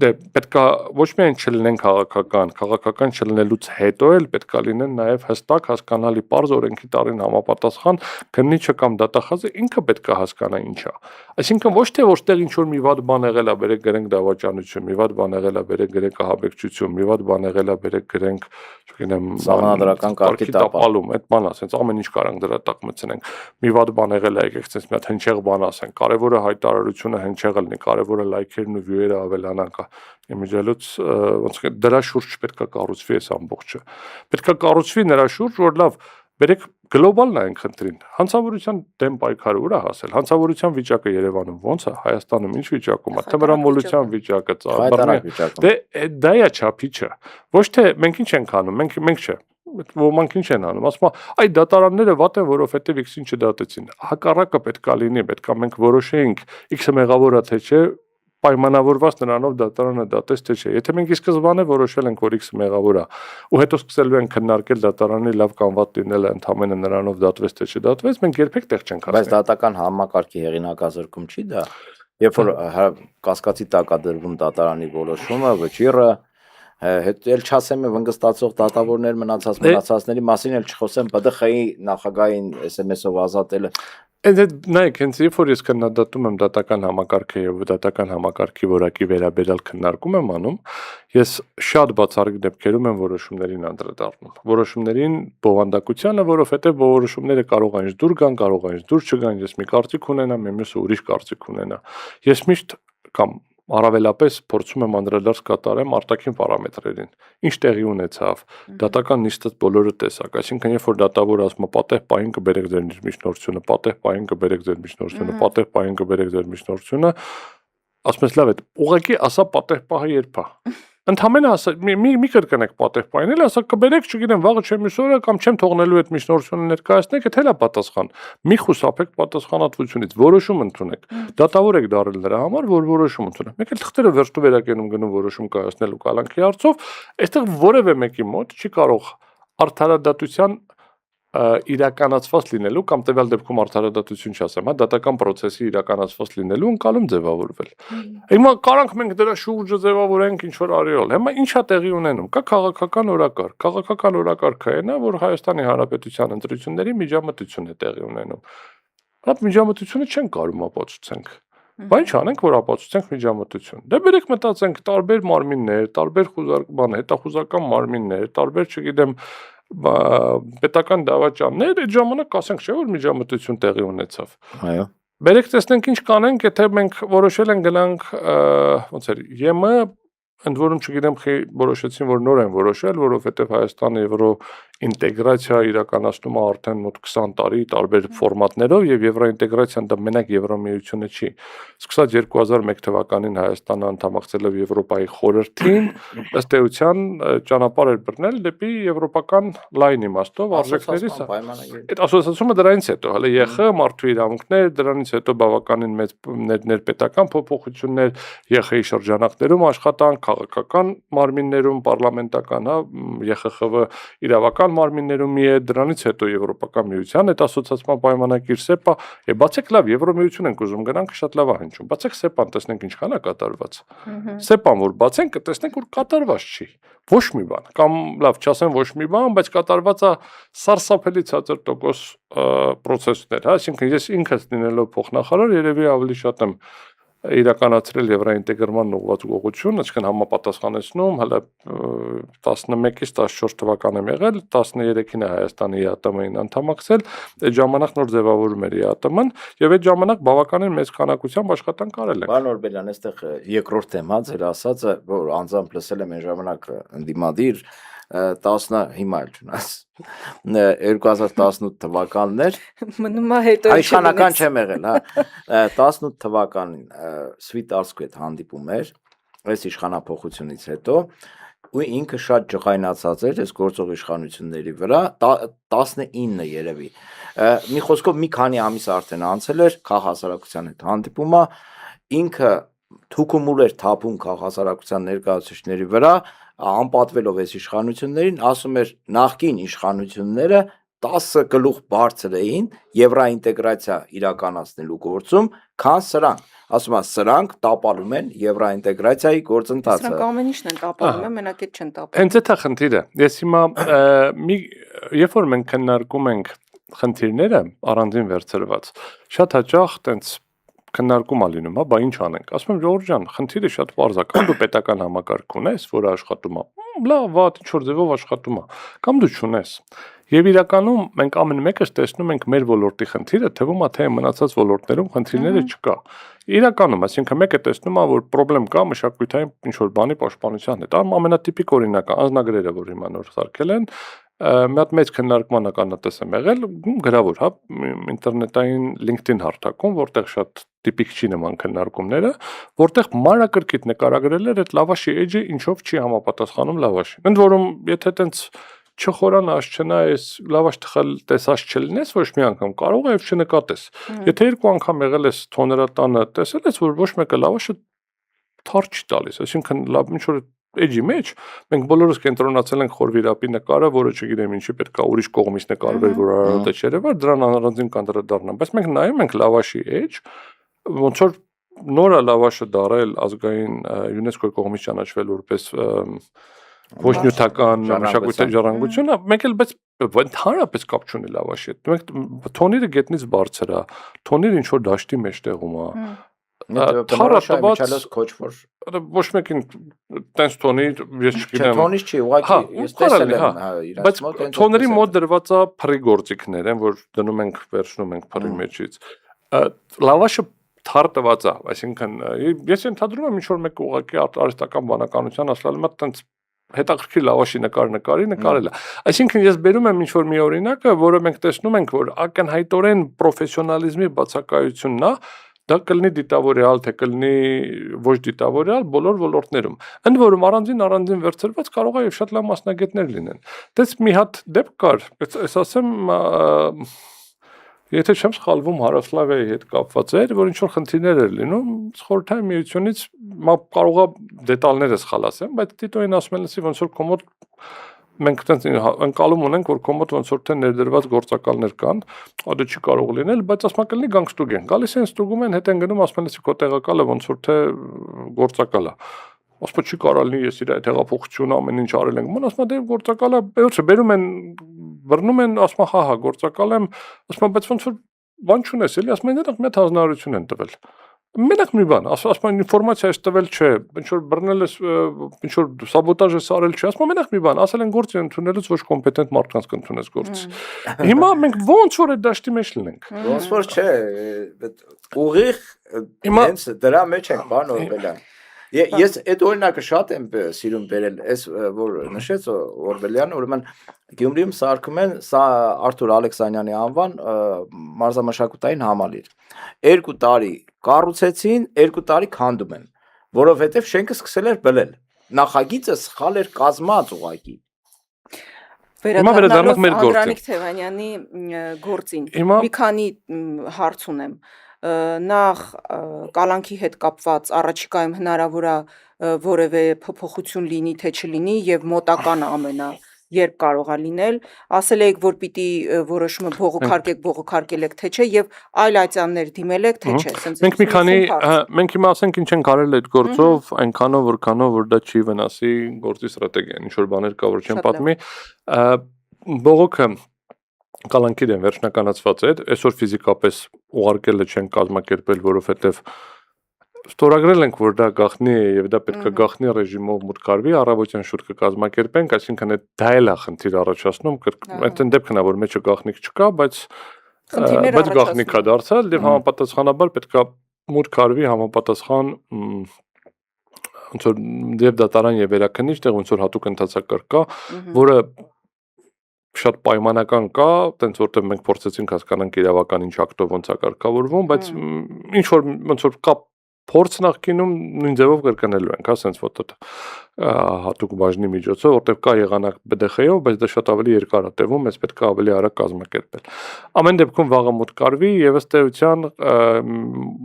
դե պետքա ոչ միայն չլինեն քաղաքական չլինելուց հետո էլ պետքա լինեն նաև հստակ հասկանալի པարզ օրենքի տարին համապատասխան քննիչը կամ դատախազը ինքը պետքա հասկանա ինչա։ Այսինքն ոչ թե որտեղ ինչ որ մի վատ բան եղել է, բերեք գրենք դավաճանություն, մի վատ բան եղել է, բերեք գրենք ահաբեկչություն, մի վատ բան եղել է, բերեք գրենք, չգիտեմ, Սահմանադրական կարգի տապալում, այդ բան ասենց ամեն ինչ կարանք դրա տակ մտցնենք։ Մի վատ բան եղել է, եկեք ցենց մի հատ հնչեղ բան ասենք։ Կարևորը հայտարարությունը հնչեղը լինի, կարևորը լայքերն ու վյուերը ավելանան կա։ Իմիջիալոց ոնց որ դրա շուրջ պետքա կառուցվի այս ամբողջը։ Պետքա կառուցվի նրա շուրջ, որ լավ, բերեք գլոբալ նայենք խնդրին։ Հանցավորության դեմ պայքարը ուր է հասել։ Հանցավորության վիճակը Երևանում ոնց է, Հայաստանում ինչ վիճակում է, թմրամոլության վիճակը, դե դա է չափիչը։ Ոչ թե մենք ինչ ենք անում, մենք չէ։ Ոմանք ինչ են անում, ասում են, այ դատարանները վատ են, որովհետև X-ին չդատեցին։ Հակառակը պետքա լինի, պետքա մենք որոշենք X-ը մեղավոր է թե չէ, պայմանավորված նրանով դատարանը դատես թե չէ։ Եթե մենք ի սկզբանե որոշել ենք, որ X-ը մեղավոր է, ու հետո սկսելու ենք քննարկել դատարանի լավ կամ վատ լինելը ընդհանրապես նրանով դատվեց թե չդատվեց, մենք երբեք տեղ չենք հասնի։ Բայց դատական համակարգի հեղինակազրկում չի դա։ Երբ որ կասկածի տակ է դրվում դատարանի որոշումը, վճիռը, հետո էլ չասեմ վնգստացող դատավորներ մնացածների մասին էլ չխոսեմ, ԲԴԽ-ի նախագահին SMS-ով ազատելը։ Նայեք, հենց երբ որ ես քննադատում եմ դատական համակարգը եւ դատական համակարգի որակի վերաբերյալ քննարկում եմ անում, ես շատ բացառիկ դեպքերում եմ որոշումներին անդրադառնում։ Որոշումներին բովանդակությանը, որովհետեւ որոշումները կարող են դուր գան, կարող են դուր չգան, ես մի կարծիք ունենամ, մյուսը ուրիշ կարծիք ունենա։ Ես միշտ կամ առավելապես փորձում եմ անդրադարձ կատարեմ արտաքին պարամետրերին։ Ինչ տեղի ունեցավ, դատական նիստը բոլորը տեսակ, այսինքն երբ որ դատավորը ասում է պատեհ պահին կբերեք ձեր միջնորդությունը, պատեհ պահին կբերեք ձեր միջնորդությունը, պատեհ պահին կբերեք ձեր միջնորդությունը, ասում ես լավ է, ուղղակի ասա պատեհ պահը երբ է։ Ընդհանրապես ասա մի կրկնեք պատեհ պահին, էլ ասա կբերեք, չգիտեմ, վաղը չեմ ուսորը կամ չեմ թողնելու այդ միջնորդությունը ներկայացնեք, դա էլ է պատասխան։ Մի խուսափեք պատասխանատվությունից, որոշում ընդունեք։ Դատավոր եք դարել նրա համար, որ որոշում ընդունեք։ Մեկ էլ թղթերը վերջտու վերակենում գնում որոշում կայացնելու կալանքի հարցով, այստեղ որևէ մեկի մոտ չի կարող արդարադատության իրականացված լինելու կամ տվյալ դեպքում արդարադատություն չասեմ, հա, դատական process-ի իրականացված լինելու ընկալում ձևավորվել։ Հիմա կարանք մենք դրա շուրջը ձևավորենք ինչ որ արիոլ։ Հիմա ինչա տեղի ունենում։ Կա քաղաքական օրակարգ։ Քաղաքական օրակարգը այն է, որ Հայաստանի Հանրապետության ընտրությունների միջամտություն է տեղի ունենում։ Հա, միջամտությունը չեն կարում ապացուցենք։ Բայց ինչ անենք, որ ապացուցենք միջամտություն։ Դե բերեք մտածենք տարբեր մարմիններ, տարբեր հետախուզական մարմիններ, տարբեր, չգիտեմ, պետական դավաճաններ, այդ ժամանակ ասենք չէ որ միջամտություն տեղի ունեցավ։ Այո։ Բերեք տեսնենք ինչ կանենք, եթե մենք որոշել ենք գնանք ոնց էր ԵՄ, ընդ որում չգիտեմ որոշեցին որ նոր են որոշել, որովհետև Հայաստանը եվրո ինտեգրացիա իրականացնում է արդեն մոտ 20 տարի տարբեր ֆորմատներով եւ եվրոինտեգրացիան դա մենակ Եվրամիությունը չի։ Սկսած 2001 թվականին Հայաստանը անդամակցել է Եվրոպայի խորհրդին, ըստ էության ճանապարհ էր բռնել դեպի եվրոպական լայն իմաստով արժեքների այդ ասոցիացիումը դրանից հետո հələ ԵԽ մարդու իրավունքներ, դրանից հետո բավականին մեծ ներպետական փոփոխություններ, ԵԽ-ի շրջանակներում աշխատանք, քաղաքական մարմիններում, պարլամենտական, հա, ԵԽԽՎ իրավական մարմիններում մի է, դրանից հետո Եվրոպական միության այդ ասոցիացիան պայմանագիր ՍԵՊԱ, բացեք լավ Եվրոմիություն ենք ուզում գնանք շատ լավ է հնչում, բացեք ՍԵՊԱ-ն տեսնենք ինչքան է կատարված։ ՍԵՊԱ-ն որ բացենք կտեսնենք որ կատարված չի։ Ոչ մի բան, կամ լավ չասեմ ոչ մի բան, բայց կատարված է սարսափելի ցածր տոկոս process-ներ, հա, այսինքն ես ինքս լինելով փոխնախարար երևի ավելի շատ եմ իրականացրել եվրոինտեգրման ուղղված ուղղություն, այսինքն համապատասխանեցնում, հələ 11-ից 14 թվական եմ եղել, 13-ին է Հայաստանի ԵԱՏՄ-ին անդամակցել, այդ ժամանակ նոր ձևավորում էր ԵԱՏՄ-ն եւ այդ ժամանակ բավականին մեծ քանակությամբ աշխատանք արել ենք։ Պարոն Օրբելյան, այստեղ երկրորդ թեմա ձեր ասածը, որ անձամբ լսել եմ այն ժամանակ ընդդիմադիր 10 հիմա էլ չունես 2018 թվականներ մնում է հետո իշխանական չեմ եղել, հա 18 թվականին Սվիտարսկու հետ հանդիպում էր այս իշխանապողությունից հետո ու ինքը շատ ջղայնացած էր այս գործող իշխանությունների վրա 19 երևի մի խոսքով մի քանի ամիս արդեն անցել էր քաղաքասարակության հետ հանդիպումը ինքը թուքումուլ էր թափում քաղաքասարակության ներկայացուցիչների վրա անպատվելով այս իշխանություններին ասում էր նախկին իշխանությունները 10 գլուխ բարձր էին եվրոինտեգրացիա իրականացնելու գործում, քան սրանք։ Ասում եմ, սրանք տապալում են եվրոինտեգրացիայի գործընթացը։ Սրանք ամեն ինչն են տապալում, մենակ այդ չեն տապալում։ Հենց այդ է խնդիրը։ Ես հիմա երբ որ մենք քննարկում ենք խնդիրները առանձին վերցրված, շատ հաճախ տենց քննարկում ա լինում, հա, բա ինչ անենք։ Ասում եմ, Ժողովուրդ ջան, խնդիրը շատ պարզ է, կամ դու պետական համակարգ ունես, որը աշխատում է, լավ, վատ, ինչ որ ձևով աշխատում է, կամ դու չունես։ Եվ իրականում մենք ամեն մեկս տեսնում ենք մեր ոլորտի խնդիրը, թվում է թե մնացած ոլորտներում խնդիրները չկա։ Իրականում, այսինքն մեկը տեսնում է, որ խնդրեմ կա մշակութային ինչ որ բանի պաշտպանության հետ։ Ամենատիպիկ օրինակը անձնագրերը, որ հիմա նոր սարքել են, մի հատ մեծ քննարկման ականատես եմ եղել, գրավոր, հա, ինտերնետային LinkedIn հարթակում, որտեղ շատ տիպիկ չի նման քննարկումները, որտեղ մանրակրկիտ նկարագրել էր այդ լավաշի էջը ինչով չի համապատասխանում լավաշին։ Ընդ որում, եթե տենց չխորանաս, չնայես, լավաշ թխել տեսած չլինես ոչ մի անգամ, կարող է եւ չնկատես։ Եթե երկու անգամ եղել ես թոներատանը, տեսել ես, որ ոչ մեկը լավաշը թարջ չի տալիս, այսինքն լավ ինչ որ էջի մեջ մենք բոլորս կենտրոնացել ենք խորվիրապի նկարը, որը չգիտեմ ինչի պետք է ուրիշ կողմից նկարվել, որ արարոտը չերևար, դրան առանձին կանդրադառնամ, բայց մենք նայում ենք լավաշի էջ, ոնց որ նորը լավաշը դարել ազգային ՅՈՒՆԵՍԿՕ-ի կողմից ճանաչվել որպես ոչ նյութական մշակութային ժառանգություն, մեկ էլ բայց ընդհանրապես կապ չունի լավաշի հետ։ Մենք թոնիրը գետնից բարձր է, թոնիրը ինչ որ դաշտի մեջտեղում է։ Թարատված կոչվոր ոչ մեկին տենց թոնիր ես չգիտեմ։ Թոնից չի, ուղղակի ես տեսել եմ, հա, իրաց բայց մոտ այնպես։ թոների մոտ դրված է փռի գործիքներ են, որ դնում ենք, վերցնում ենք փռի մեջից։ Լավաշը թարտված է, այսինքն ես ընդհանրում եմ ինչ որ մեկ ուղղակի արհեստական բանականության ասլալում է տենց հետաքրքիր լավաշի նկարել է։ Այսինքն ես բերում եմ ինչ որ մի օրինակը, որը մենք տեսնում ենք, որ ակնհայտորեն պրոֆեսիոնալիզմի բացակայությունն է, դա կլինի դիտավորյալ, թե կլինի ոչ դիտավորյալ բոլոր ոլորտներում։ Ընդ որում առանձին վերցրված կարող է եւ շատ լավ մասնագետներ լինեն։ Դες մի հատ դեպք կար, ես ասեմ, եթե չեմ սխալվում Հարավսլավիայի հետ կապված էր, որ ինչ որ խնդիրներ էր լինում, խորհրդային միությունից կարող է դետալները սխալ ասեմ, բայց Տիտոին ասում են լսի ոնց որ կոմոդ մենք տենց ընկալում ունենք, որ կոմոդ ոնց որ թե ներդրված գործակալներ կան, դա չի կարող լինել, բայց ասма կլինի գանք ստուգեն։ Գալիս են ստուգում են, հետ են գնում, ասում են լսի քո տեղակալը ոնց որ թե գործակալ է։ Ասում չի կարող լինի, ես իր այդ հեղափոխությունը ամեն ինչ արել ենք։ Ման ասում դե գործակալը, ոչ բերում են բռնում են, ասում հա, գործակալ եմ, ասում բայց ոնց որ բան չունես, էլի, ասում են դրանք մի հատ հանրություն են տվել։ Մենակ մի բան, ասում ինֆորմացիա ես տվել չէ, ինչ որ բռնել ես, ինչ որ սաբոտաժ ես արել չէ, ասում մենակ մի բան, ասել են գործ ընդունելուց ոչ կոմպետենտ մարդկանց կընդունես գործ։ Հիմա մենք ոնց որ այդ դաշտի մեջ լինենք։ Ոնց որ չէ, ուղիղ հենց դրա մեջ ենք, բան Օրբելյան։ Ես այդ օրինակը շատ եմ սիրում բերել, այս որ նշեց Օրբելյանը, ուրեմն Գյումրիում սարքում են սա Արթուր Ալեքսանյանի անվան մարզամշակութային համալիր։ 2 տարի կառուցեցին, 2 տարի քանդում են, որովհետև շենքը սկսել էր բլել։ Նախագիծը սխալ էր կազմած ուղղակի։ Վերադառնալով Անդրանիկ Թևանյանի գործին։ Մի քանի հարց ունեմ։ Նախ կալանքի հետ կապված առաջիկայում հնարավոր է որևէ փոփոխություն լինի, թե չլինի եւ մոտականը ամենա երբ կարող է լինել, ասել եք, որ պիտի որոշումը բողոքարկել եք, թե չէ եւ այլ ացյաններ դիմել եք, թե չէ, ասենց։ Մենք մի քանի մենք հիմա ասենք ինչ ենք արել այդ գործով, այնքանով որքանով որ դա չի վնասի գործի ստրատեգիան, ինչ որ բաներ կա որ չեմ պատմի, բողոքը կալանքի դեմ վերջնականացված է, այսօր ֆիզիկապես ուղարկելը չեն կազմակերպել, որովհետև ստորագրել ենք, որ դա գաղտնի է եւ դա պետք է գաղտնի ռեժիմով մուտք արվի, առավոտյան շուտ կկազմակերպենք, այսինքն դա էլ է խնդիր առաջացնում, այդտեղ դեպքն է, որ մեջը գաղտնիք չկա, բայց գաղտնիք է դարձել եւ համապատասխանաբար պետք է մուտք արվի համապատասխան ոնց որ եւ դատարան եւ վերաքննիչ, տեղ ոնց որ հատուկ ընդհանցակարգ կա, որը շատ պայմանական կա, տենց որտեղ մենք փորձեցինք հասկանանք իրավական ինչ ակտով ոնց է կարգավորվում, բայց ինչ որ ոնց որ կա փորձ նախկինում նույն ձևով կրկնելու ենք, հա, sense ոտ հատուկ բաժնի միջոցով, որտեղ կա եղանակ BDX-ով, բայց դա շատ ավելի երկար է տևում, ես պետք է ավելի արագ կազմակերպել։ Ամեն դեպքում վաղը մոտ կարվի եւ ըստ էության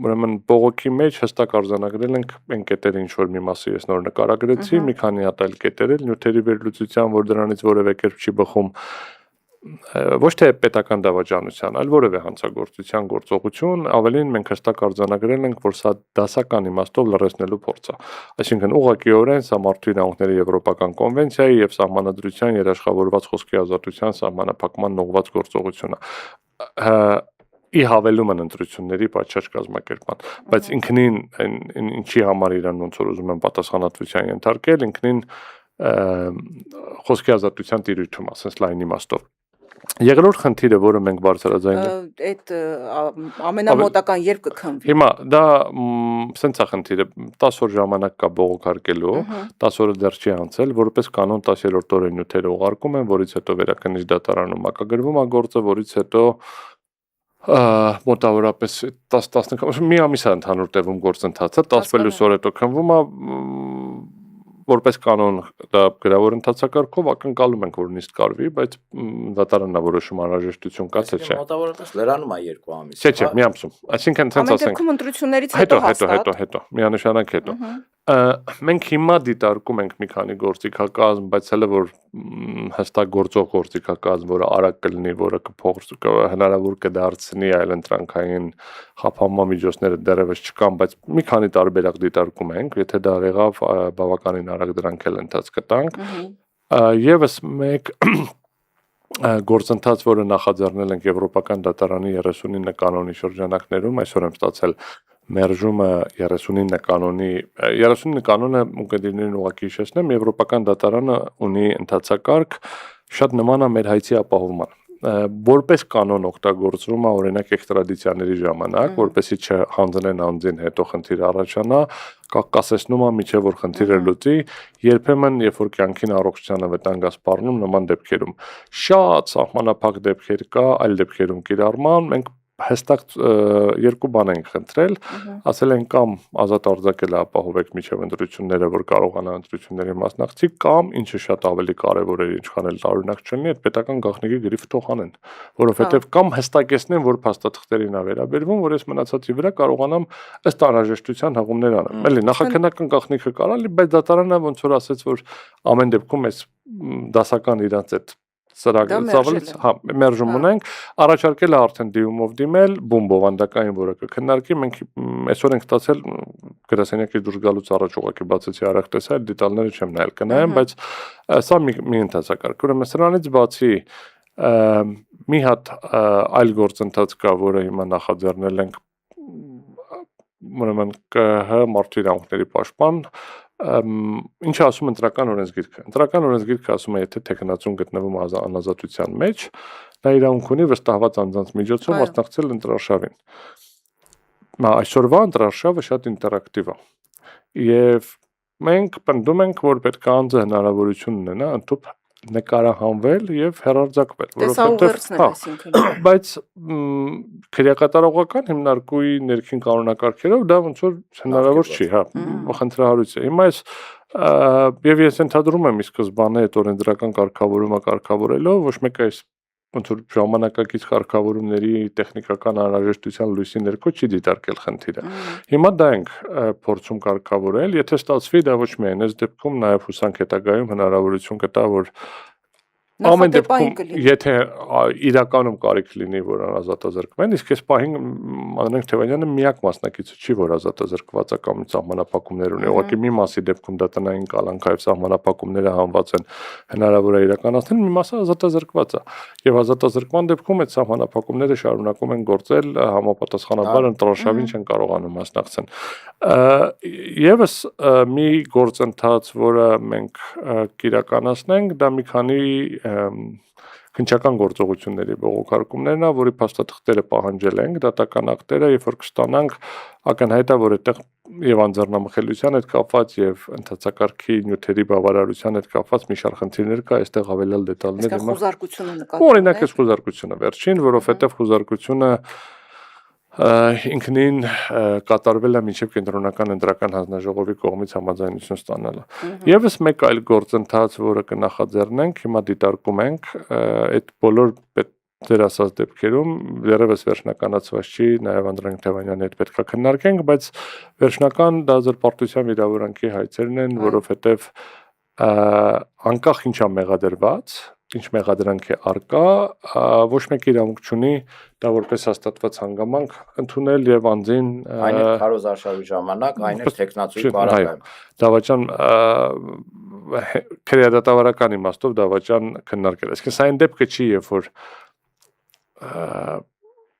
ուրեմն բողոքի մեջ հստակ արձանագրել ենք այն կետերը, ինչ որ մի մասը ես նոր նկարագրեցի, մի քանի հատ այլ կետեր էլ նյութերի վերլուծության, որ դրանից որևէ կերպ չի բխում ոչ թե պետական դավաճանության, այլ որևէ հանցագործության գործողություն, ավելին մենք հստակ արձանագրել ենք, որ սա դասական իմաստով լրացնելու փորձ է։ Այսինքն ուղղակիորեն սա մարդու իրավունքների եվրոպական կոնվենցիայի եւ սահմանադրության երաշխավորված խոսքի ազատության սահմանափակման ուղղված գործողություն է։ Ի հավելում են ընտրությունների պատշաճ կազմակերպման, բայց ինքնին ինչի համար իրան ոնց որ ուզում են պատասխանատվության ենթարկել, ինքնին խոսքի ազատության տիրույթում, ասես լայն իմաստով։ Երկրորդ խնդիրը, որը մենք բարձրաձայնել այդ ամենամոտական երբ կքննվի։ Հիմա դա սենց է խնդիրը 10 օր ժամանակ կա բողոքարկելու, 10 օրը դեռ չի անցել, որպես կանոն 10-րդ օրը նյութերը ուղարկում են, որից հետո վերաքննիչ դատարանում մակագրվում է գործը, որից հետո մոտավորապես 10-15 մի ամիս է ընդհանուր տևում գործընթացը, 10 պլյուս օր հետո քննվում է, որպես կանոն դա գրավոր ընթացակարգով ակնկալում ենք, որ նիստ կարվի, բայց դատարանն է որոշում անհրաժեշտություն կա թե չէ։ Մոտավորապես լրանում է 2 ամիս։ Չէ, մի ամսում։ Այսինքն ցենց ասենք։ Ամեն դեպքում ընտրություններից հետո հաստատ։ Հետո, միանշանակ հետո։ Մենք հիմա դիտարկում ենք մի քանի գործիքակազմ, բայց հələ որ հստակ գործող գործիքակազմ, որը արագ կլինի, որը հնարավոր կդարձնի այլ ընտրանքային խափանման միջոցները դեռևս չկան, բայց մի քանի տարբերակ դիտարկում ենք, եթե դա եղավ բավականին արագ դրանք էլ ընթաց կտանք։ Եվս մեկ գործընթաց, որը նախաձեռնել ենք Եվրոպական դատարանի 39 կանոնի շրջանակներում, այսօր եմ ստացել մերժումը 39 կանոնի 39 կանոնը ուղղակիորեն ուղղակի հիշեցնեմ, Եվրոպական դատարանը ունի ընթացակարգ շատ նման է մեր հայցի ապահովման։ Որպես կանոն օգտագործվում է օրինակ էքստրադիցիաների ժամանակ, որպեսզի չհանձնեն անձին հետո խնդիր առաջանա, կասեցնում է միջև որ խնդիրը լուծի, երբեմն երբ որ կյանքին առողջությանը վտանգ է սպառնում նման դեպքերում։ Շատ սահմանափակ դեպքեր կա, այլ դեպքերում կիրառման, մենք հստակ երկու բան ենք խնդրել, ասել են կամ ազատ արձակել ապահովեք միջև ընտրությունները, որ կարողանա ընտրությունների մասնակցի, կամ ինչը շատ ավելի կարևոր է, ինչքան էլ տարօրինակ չլինի, այդ պետական գաղտնիքի գրիֆը թող անեն, որովհետև կամ հստակեցնեն, որ փաստաթղթերին է վերաբերվում, որ ես մնացածի վրա կարողանամ ըստ անհրաժեշտության հղումներ անեմ։ Էլի նախաքննական գաղտնիքը կարա լի, բայց դատարանը ոնց որ ասեց, որ ամեն դեպքում այս դասական իրանց այդ ծավալից մերժում ունենք, առաջարկել է արդեն դիմումով դիմել, բում բովանդակային, որը կքննարկի, մենք այսօր ենք ստացել գրասենյակից դուրս գալուց առաջ ուղղակի բացեցի արագ տեսա, այդ դետալները չեմ նայել կնայեմ, բայց սա մի ընթացակարգ, ուրեմն սրանից բացի մի հատ այլ գործընթաց կա, որը հիմա նախաձեռնել ենք, ուրեմն ԿՀ մարդու իրավունքների պաշտպան, ինչ ասում ընտրական օրենսգիրքը։ Ընտրական օրենսգիրքը ասում է, եթե թեկնածուն գտնվում է անազատության մեջ, նա իրավունք ունի վստահված անձանց միջոցով մասնակցել ընտրարշավին։ Այսօրվա ընտրարշավը շատ ինտերակտիվ է։ Եվ մենք պնդում ենք, որ պետք է անձը հնարավորություն ունենա ընդհանուր նկարահանվել եւ հեռարձակվել, որովհետեւ բայց քրեակատարողական հիմնարկուի ներքին կանոնակարգերով դա ոնց որ հնարավոր չի, խնդրահարույց է։ Հիմա այս եւ ես ընդհանրում եմ ի սկզբանե այդ օրենսդրական կարգավորումը կարգավորելով ոչ մեկ այս ոնց որ ժամանակակից կարգավորումների տեխնիկական անհրաժեշտության լույսի ներքո չի դիտարկել խնդիրը։ Հիմա դա ենք փորձում կարգավորել, եթե ստացվի դա ոչ միայն այս դեպքում, նաև հուսանք հետագայում հնարավորություն կտա, որ ամեն դեպքում եթե իրականում կարիք լինի, որ ազատազրկվեն, իսկ այս պահին Անдрեյ Թևանյանը միակ մասնակիցը չի, որ ազատազրկված է կամ սահմանափակումներ ունի։ Ուղղակի մի մասի դեպքում դա տնային կալանքայով սահմանափակումները հանված են, հնարավոր է իրականացնել, մի մասը ազատազրկված է։ Եվ ազատազրկման դեպքում այդ սահմանափակումները շարունակում են գործել, համապատասխանաբար ընտրարշավին չեն կարողանում մասնակցել։ Եվս մի գործընթաց, որը մենք կիրականացնենք, դա մի քանի քննչական գործողությունների բողոքարկումներն է, որի փաստաթղթերը պահանջել ենք, դատական ակտերը, երբ որ կստանանք, ակնհայտ է, որ այդտեղ եւ անձեռնամխելիության հետ կապված եւ ընդհանցակարգի նյութերի բավարարության հետ կապված մի շարք խնդիրներ կա, այստեղ ավելալ դետալներ հիմա խոզարկությունը նկատվում է։ Օրինակ էս խոզարկությունը վերջին, որովհետեւ խոզարկությունը ինքնին կատարվել է մինչև կենտրոնական ընտրական հանձնաժողովի կողմից համաձայնություն ստանալը։ Եվս մեկ այլ գործընթաց, որը կնախաձեռնենք, հիմա դիտարկում ենք, այդ բոլոր ձեր ասած դեպքերում դեռևս վերջնականացված չի, նաև Անдрեյ Թևանյանի հետ պետք է քննարկենք, բայց վերջնական դա զրպարտության վիրավորանքի հայցերն են, որովհետև անկախ ինչա մեղադրված, ինչ մեղադրանք է արկա, ոչ մեկ իրավունք չունի դա որպես հաստատված հանգամանք ընդունել եւ անձին այն է քարոզարշավի ժամանակ, այն է տեխնացուի բարակայում։ Դավաճան քրեադատավարական իմաստով դավաճան քննարկել։ Այսինքն սա այն դեպքը չի, երբ որ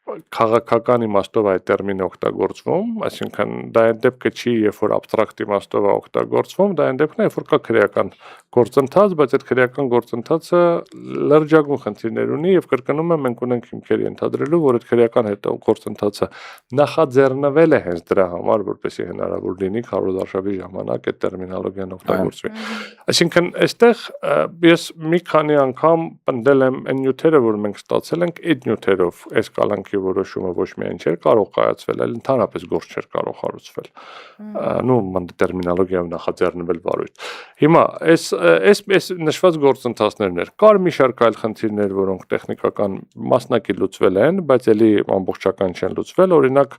քաղաքական իմաստով այդ տերմինը օգտագործվում, այսինքն դա այն դեպքը չի, երբ որ абստրակտ իմաստով է օգտագործվում, դա այն դեպքն է, երբ որ կա քրեական գործընթաց, բայց այդ քրեական գործընթացը լրջագույն խնդիրներ ունի եւ կրկնում եմ մենք ունենք հիմքեր ենթադրելու, որ այդ քրեական գործընթացը նախաձեռնվել է հենց դրա համար, որպեսզի հնարավոր լինի քարոզարշավի ժամանակ այդ տերմինոլոգիան օգտագործվի։ Այսինքն այստեղ ես մի քանի անգամ պնդել եմ այն նյութերը, որ մենք ստացել ենք, այդ նյութերով այս կալանքի որոշումը ոչ միայն չէր կարող կայացվել, այլ ընդհանրապես գործ չէր կարող հարուցվել։ Տերմինոլոգիայով նախաձեռնվել վարույթ։ Հիմա այս նշված գործընթացներն էր։ Կար մի շարք այլ խնդիրներ, որոնք տեխնիկական մասնակի լուծվել են, բայց ելի ամբողջական չեն լուծվել, օրինակ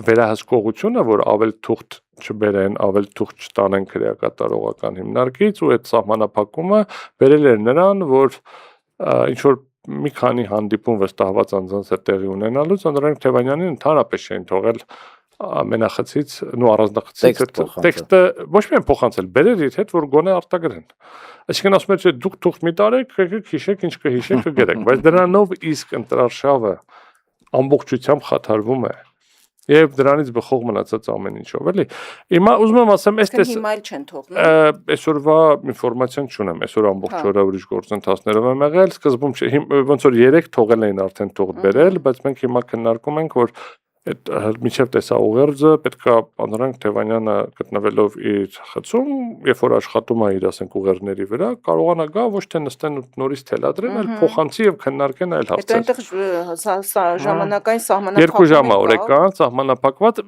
վերահսկողությունը, որ ավել թուղթ չբերեն, ավել թուղթ չտանեն քրեակատարողական հիմնարկից ու այդ սահմանափակումը բերել էր նրան, որ ինչ որ մի քանի հանդիպում վստահված անձանց հետ տեղի ունենալուց Անդրանիկ Թևանյանին ընդհանրապես չէին թողել ամենախցից ու առանձնախցից տեքստը ոչ միայն փոխանցել, բերել իր հետ, որ գոնե արտագրեն։ Այսինքն ասում են, դուք թուղթ մի տարեք, եկեք հիշեք, ինչ կհիշեք, կգրեք, բայց դրանով իսկ ընտրարշավը ամբողջությամբ խաթարվում է։ Եվ դրանից բխող մնացած ամեն ինչով, էլի։ Հիմա ուզում եմ ասեմ, հիմա էլ չեն թողնում։ Այսօրվա ինֆորմացիան չունեմ, այսօր ամբողջ օրը ուրիշ գործընթացներով եմ եղել, սկզբում ոնց որ 3 թողել էին արդեն թուղթ բերել, բայց մենք հիմա քննարկում ենք, որ այդ միջև տեսաուղերձը պետքա Անդրանիկ Թևանյանը գտնվելով իր խցում, երբ որ աշխատում է իր ասենք ուղերձների վրա, կարողանա գա ոչ թե նստեն ու նորից թելադրեն, այլ փոխանցի եւ քննարկեն այլ հարցեր։ Այդտեղ ժամանակային սահմանափակում 2 ժամ է օրեկան սահմանափակված,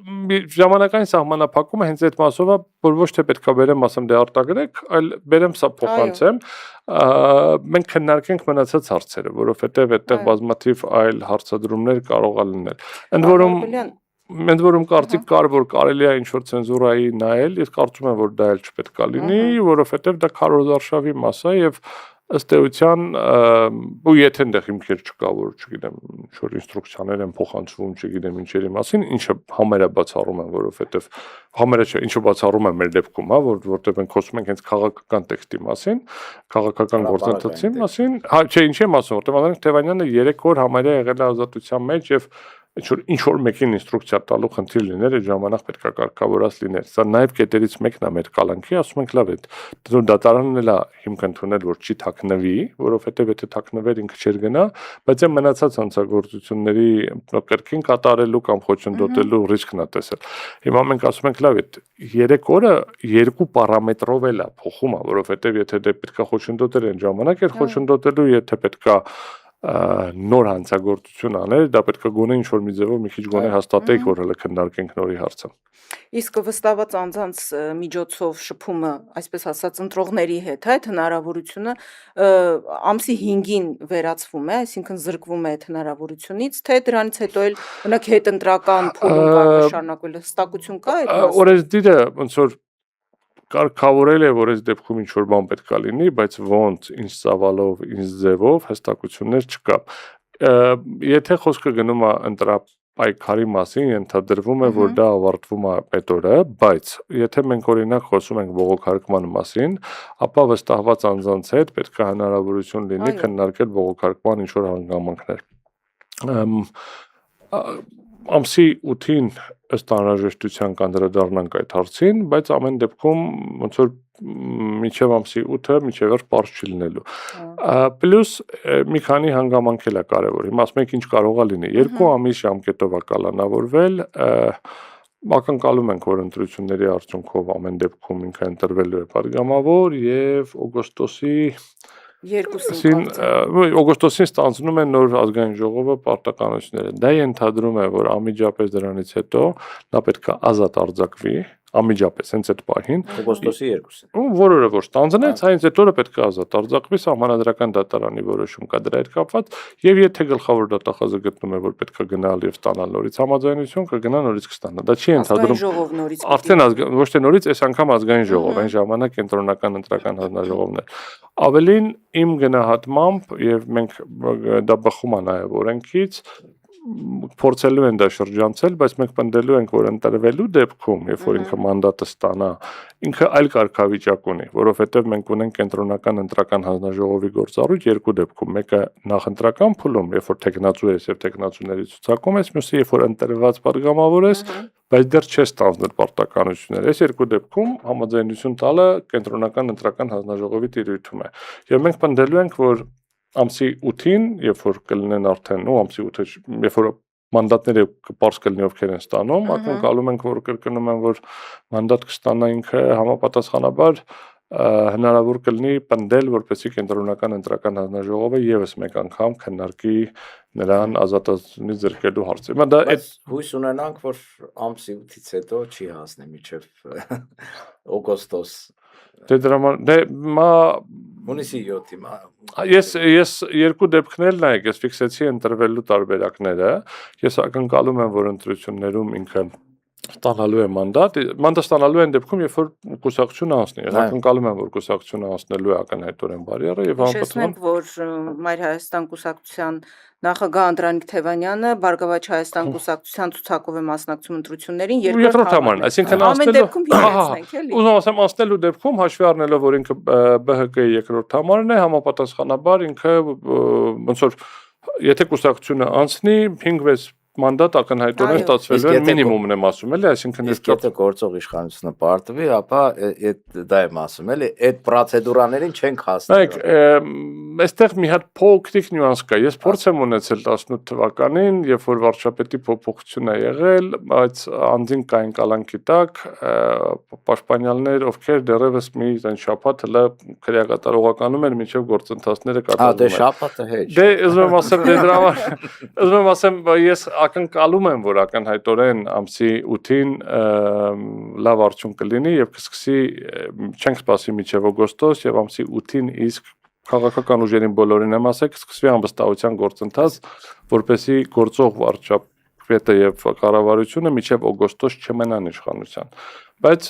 ժամանակային սահմանափակումը հենց այդ մասով է, որ ոչ թե պետքա բերեմ, ասեմ դե արտագրեք, այլ բերեմ սա փոխանցեմ։ Մենք քննարկենք մնացած հարցերը, որովհետև այդտեղ բազմաթիվ այլ հարցադրումներ կարող է լինել։ Ընդ որում կարծիք կար, որ կարելի է ինչ-որ ցենզուրայի նայել, ես կարծում եմ, որ դա էլ չպետք է լինի, որովհետև դա քարոզարշավի մաս է եւ ըստ էության ու եթե այնտեղ հիմքեր չկա, որ չգիտեմ, ինչ-որ ինստրուկցիաներ են փոխանցվում, չգիտեմ ինչերի մասին, ինչը համարյա բացառում են, որովհետև համարյա չէ, ինչը բացառում է մեր դեպքում, հա, որտեղ մենք խոսում ենք հենց քաղաքական տեքստի մասին, քաղաքական գործընթացի մասին, հա, չէ, ինչ եմ ասում, որտեղ Անդրանիկ Թևանյանը 3 օր համարյա եղել է ազատության մեջ եւ ինչ որ մեկին ինստրուկցիա տալու խնդիր լիներ, այդ ժամանակ պետք է կարգավորած լիներ։ Սա նաև կետերից մեկն է մեր կալանքի, ասում ենք լավ է, դատարանն էլ է հիմք ընդունել, որ չի թաքնվի, որովհետև եթե թաքնվեր ինքը չէր գնա, բայց այն մնացած հանցագործությունների կրկին կատարելու կամ խոչընդոտելու ռիսկն է տեսել։ Հիմա մենք ասում ենք լավ է, 3 օրը 2 պարամետրով էլ է փոխում, որովհետև եթե դե պետք է խոչընդոտել այն ժամանակ էր խոչընդոտելու, եթե պետք է նոր հանցագործություն անել, դա պետք է գոնե ինչ-որ մի ձևով մի քիչ գոնե հաստատենք, որ հələ քննարկենք նորի հարցը։ Իսկ վստահված անձանց միջոցով շփումը, այսպես ասած, ընտրողների հետ, այդ հնարավորությունը ամսի 5-ին վերացվում է, այսինքն զրկվում է այդ հնարավորությունից, թե դրանից հետո էլ օրինակ հետընտրական փուլում կարող շարունակվել, հստակություն կա այդ մասը։ Օրենսդիրը ոնց որ կարգավորել է, որ այս դեպքում ինչ որ բան պետք է լինի, բայց ոնց, ինչ ծավալով, ինչ ձևով հստակություններ չկա։ Եթե խոսքը գնում է ընտրապայքարի մասին, ենթադրվում է, որ դա ավարտվում է այդ օրը, բայց եթե մենք օրինակ խոսում ենք բողոքարկման մասին, ապա վստահված անձանց հետ պետք է հնարավորություն լինի քննարկել բողոքարկման ինչ որ հանգամանքներ։ Ամսի 8-ին ըստ անհրաժեշտության կանդրադառնանք այդ հարցին, բայց ամեն դեպքում ոնց որ մինչև ամսի 8-ը մինչև պարզ չի լինելու։ Պլյուս մի քանի հանգամանք էլ է կարևոր։ Հիմա ասում ենք ինչ կարող է լինի։ 2 ամիս ժամկետով է կալանավորվել, ակնկալում ենք, որ ընտրությունների արդյունքով ամեն դեպքում ինքը ընտրվելու է падգամավոր եւ օգոստոսին ստանձնում են նոր ազգային ժողովը պարտականությունները։ Դա ենթադրում է, որ անմիջապես դրանից հետո նա պետք է ազատ արձակվի, անմիջապես հենց այդ պահին օգոստոսի 2-ին։ որը ոչ տանձնեց, հենց այդ օրը պետք է ազատ արձակվի, սահմանադրական դատարանի որոշում կա դրա հետ կապված, եւ եթե գլխավոր դատախազը գտնում է, որ պետք է գնալ եւ ստանալ նորից համաձայնություն, կգնա նորից կստանա։ Դա չի ընդհանրում արդեն ոչ թե նորից, այս անգամ ազգային ժողով, այն ժամանակ կենտրոնական ընտրական հանձնաժողովն էր։ Ավելին իմ գնահատմամբ եւ մենք դա բխում է նաեւ օրենքից փորձելու են դա շրջանցել, բայց մենք պնդելու ենք, որ ընտրվելու դեպքում, երբ որ ինքը մանդատը ստանա, ինքը այլ կարգավիճակ ունի, որովհետև մենք ունենք կենտրոնական ընտրական հանձնաժողովի գործառույթ երկու դեպքում, մեկը նախընտրական փուլում, երբ որ տեխնացու ես եւ տեխնացուների ցուցակում ես, մյուսը երբ որ ընտրված падգամավոր ես, բայց դեռ չես ստանձնել պարտականություններ։ Այս երկու դեպքում համաձայնություն տալը կենտրոնական ընտրական հանձնաժողովի տիրույթում է։ Եվ մենք պնդելու ենք, որ ամսի 8-ին, երբ որ կլինեն արդեն, ամսի 8-ը, երբ որ մանդատները պարզ կլինի ովքեր են ստանում, ակնկալում ենք, որ կրկնում են, որ մանդատ կստանա ինքը համապատասխանաբար հնարավոր կլինի պնդել, որպեսզի կենտրոնական ընտրական հանձնաժողովը եւս մեկ անգամ քննարկի նրան ազատությունից զրկելու հարցը։ Հիմա դա այդ հույս ունենանք, որ ամսի 8-ից հետո չի հասնի մինչև օգոստոս։ Հունիսի 7-ի Ես երկու դեպքներ նայեք, ես ֆիքսեցի ընտրվելու տարբերակները, ես ակնկալում եմ, որ ընտրություններում ինքը ստանալու է մանդատ ստանալու են դեպքում, երբ որ կուսակցությունը անցնի, ես ակնկալում եմ, որ կուսակցությունը անցնելու է ակնհայտորեն բարիերը եւ համապատասխան որ Մայր Հայաստան կուսակցության նախագահ Անդրանիկ Թևանյանը Բարգավաճ Հայաստան կուսակցության ցուցակով է մասնակցում ընտրություններին երկրորդ համարն, այսինքն ուզում ասեմ անցնելու դեպքում հաշվի առնելով, որ ինքը ԲՀԿ-ի երկրորդ համարն է, համապատասխանաբար ինքը ոնց որ եթե կուսակցությունը անցնի 5-6 մանդատ ակնհայտորեն ստացվելու է մինիմումն եմ ասում, էլի, այսինքն եթե գործող իշխանությունը պարտվի, ապա դա եմ ասում, էլի, այդ պրոցեդուրաներին չենք հասնել։ Այստեղ մի հատ փոքրիկ նյուանս կա։ Ես փորձ եմ ունեցել 18 թվականին, երբ որ վարչապետի փոփոխություն է եղել, բայց անձին կային կալանքի տակ պաշտպանյալներ, ովքեր դեռևս մի այն շաբաթ հլը քրեակատարողականում էր մինչև գործընթացները կատարվում են։ Դե շաբաթը հեչ։ Դե ուզում ասեմ դե դրա ուզում ասեմ ես ակնկալում եմ, որ ակնհայտորեն ամսի 8-ին լավ արդյունք կլինի եւ կսկսի չենք սպասի մինչև օգոստոս եւ ամսի 8-ին իսկ քաղաքական ուժերին բոլորին եմ ասել, կսկսվի անվստահության գործընթաց, որպեսզի գործող վարչապետը եւ կառավարությունը մինչև օգոստոս չմնան իշխանության։ Բայց